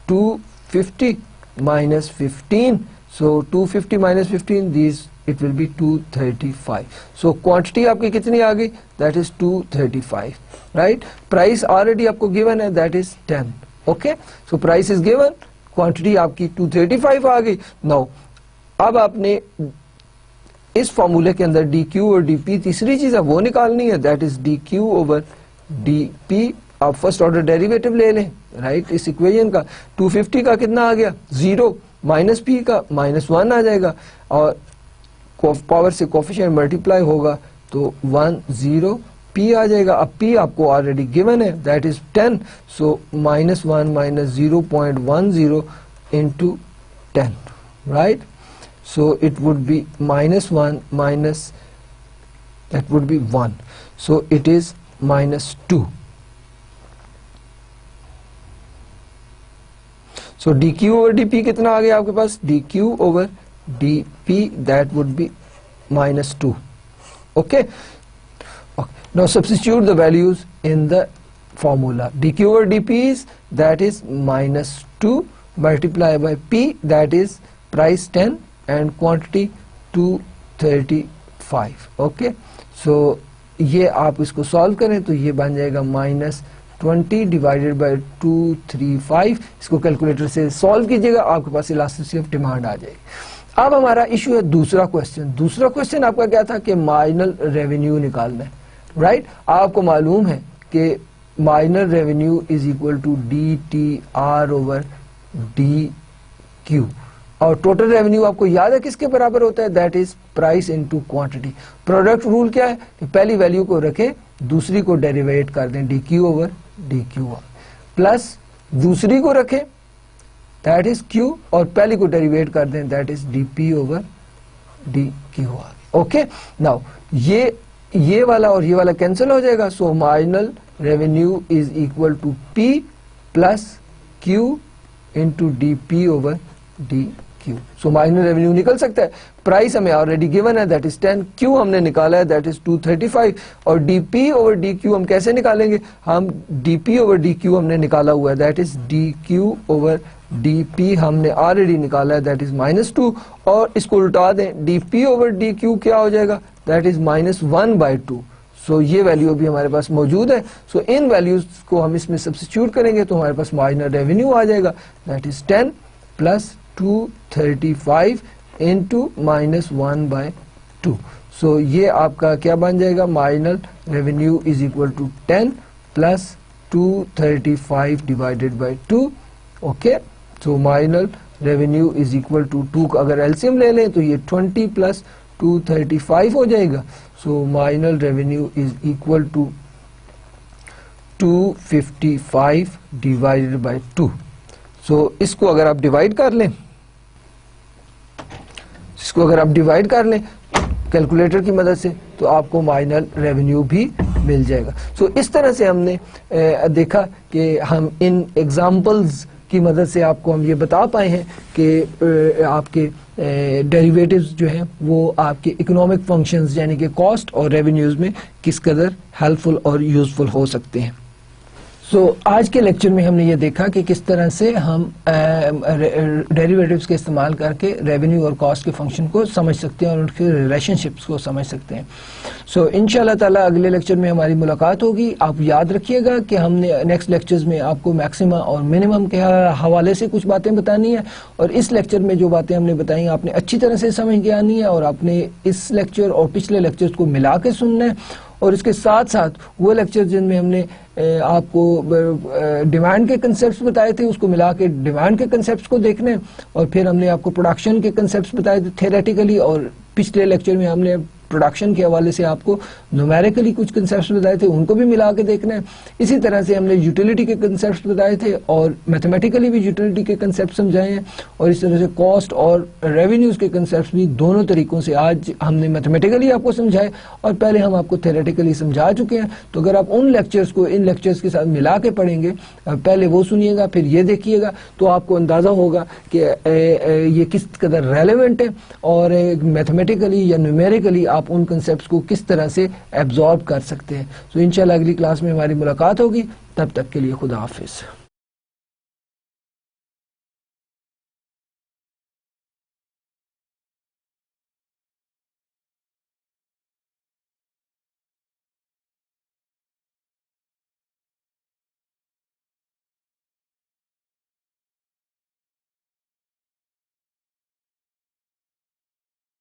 250 minus 15. So 250 minus 15, these it will be 235. So quantity आपकी कितनी आ गई, that is 235, right. Price already आपको given है, that is 10, okay. So price is given, quantity आपकी 235 आ गई। Now अब आपने इस फॉर्मूले के अंदर dq और dp, तीसरी चीज है वो निकालनी है, that is dq over dp। आप फर्स्ट ऑर्डर डेरिवेटिव ले लें, राइट, इस इक्वेशन का 250 का कितना आ गया, 0, माइनस p का -1 आ जाएगा, और पावर से कोफिशिएंट मल्टीप्लाई होगा तो 1 0 p आ जाएगा। अब p आपको ऑलरेडी गिवन है, that is 10, so -1 minus 0.10 into 10, right. So it would be -1 minus that would be 1, so it is -2. So dq over dp कितना आ गया आपके पास, dq over dp that would be -2. Okay, now substitute the values in the formula. dq over dp is, that is -2 multiplied by p, that is price 10 and quantity 235. Okay, so ये आप इसको solve करें तो ये बन जाएगा -20 divided by 235. इसको calculator से सॉल्व कीजिएगा, आपके पास इलास्टिसिटी ऑफ डिमांड आ जाएगी. अब हमारा इशू है दूसरा क्वेश्चन. दूसरा क्वेश्चन आपका क्या था कि मार्जिनल रेवेन्यू निकालना है, राइट. आपको मालूम है कि marginal revenue is equal to DTR over DQ, और टोटल रेवेन्यू आपको याद है किसके बराबर होता है, that is price into quantity. Product rule क्या है कि पहली वैल्यू को रखें, दूसरी को डेरिवेट कर दें DQ ओवर DQ, प्लस दूसरी को रखें दैट इज Q, और पहली को डेरिवेट कर दें that is DP over DQ. Okay, now ये वाला और ये वाला कैंसिल हो जाएगा. So marginal revenue is equal to P plus Q into DP over DQ. So marginal revenue निकल सकता है. प्राइस हमें ऑलरेडी गिवन है दैट इज 10, Q हमने निकाला है दैट इज 235, और DP ओवर DQ हम कैसे निकालेंगे, हम DP ओवर DQ हमने निकाला हुआ है that is DQ over DP हमने ऑलरेडी निकाला है दैट इज -2, और इसको उल्टा दें DP ओवर DQ क्या हो जाएगा, दैट इज -1/2. सो ये वैल्यू अभी हमारे पास मौजूद है. सो इन वैल्यूज को हम इसमें सब्स्टिट्यूट करेंगे तो हमारे पास मार्जिनल रेवेन्यू आ जाएगा that is 10 plus 235 into -1/2. So ये आपका क्या बन जाएगा, marginal revenue is equal to 10 plus 235 divided by 2. Okay, so marginal revenue is equal to 2 का अगर एलसीएम ले लें तो ये 20 प्लस 235 हो जाएगा. So marginal revenue is equal to 255 divided by 2. So इसको अगर आप डिवाइड कर लें कैलकुलेटर की मदद से तो आपको मार्जिनल रेवेन्यू भी मिल जाएगा. सो इस तरह से हमने देखा कि हम इन एग्जाम्पल्स की मदद से आपको हम ये बता पाए हैं कि आपके डेरिवेटिव्स जो हैं वो आपके इकोनॉमिक फंक्शंस यानी कि कॉस्ट और रेवेन्यूज में किस कदर हेल्पफुल और यूजफुल हो सकते हैं. आज के लेक्चर में हमने ये देखा कि किस तरह से हम डेरिवेटिव्स के इस्तेमाल करके रेवेन्यू और कॉस्ट के फंक्शन को समझ सकते हैं और उनके रिलेशनशिप्स को समझ सकते हैं. इंशाल्लाह ताला अगले लेक्चर में हमारी मुलाकात होगी. आप याद रखिएगा कि हमने नेक्स्ट लेक्चर्स में आपको मैक्सिमम और मिनिमम के हवाले से कुछ बातें बतानी है, और इस लेक्चर में जो बातें हमने बताई आपने अच्छी तरह से समझ के आनी है, और आपने इस लेक्चर और पिछले लेक्चर्स को मिला के सुनना है, और इसके साथ साथ वो लेक्चर जिनमें हमने आपको डिमांड के कंसेप्ट्स बताए थे उसको मिला के डिमांड के कंसेप्ट्स को देखने, और फिर हमने आपको प्रोडक्शन के कंसेप्ट्स बताए थे थ्योरेटिकली, और पिछले लेक्चर में हमने प्रोडक्शन के हवाले से आपको न्यूमेरिकली कुछ कंसेप्ट्स बताए थे उनको भी मिला के देखना है. इसी तरह से हमने यूटिलिटी के कंसेप्ट्स बताए थे और मैथमेटिकली भी यूटिलिटी के कंसेप्ट समझाए हैं, और इस तरह से कॉस्ट और रेवेन्यूज के कंसेप्ट्स भी दोनों तरीकों से आज हमने मैथमेटिकली आपको समझाए और पहले हम आपको थ्योरेटिकली समझा चुके हैं. तो अगर आप उन लेक्चर्स को इन लेक्चर्स के साथ मिला के पढ़ेंगे, पहले वो सुनिएगा फिर ये देखिएगा, तो आपको अंदाजा होगा कि ये किस कदर रेलेवेंट है और मैथमेटिकली या न्यूमेरिकली आप उन कंसेप्ट्स को किस तरह से एब्जॉर्ब कर सकते हैं. इंशाल्लाह अगली क्लास में हमारी मुलाकात होगी. तब तक के लिए खुदा हाफिज.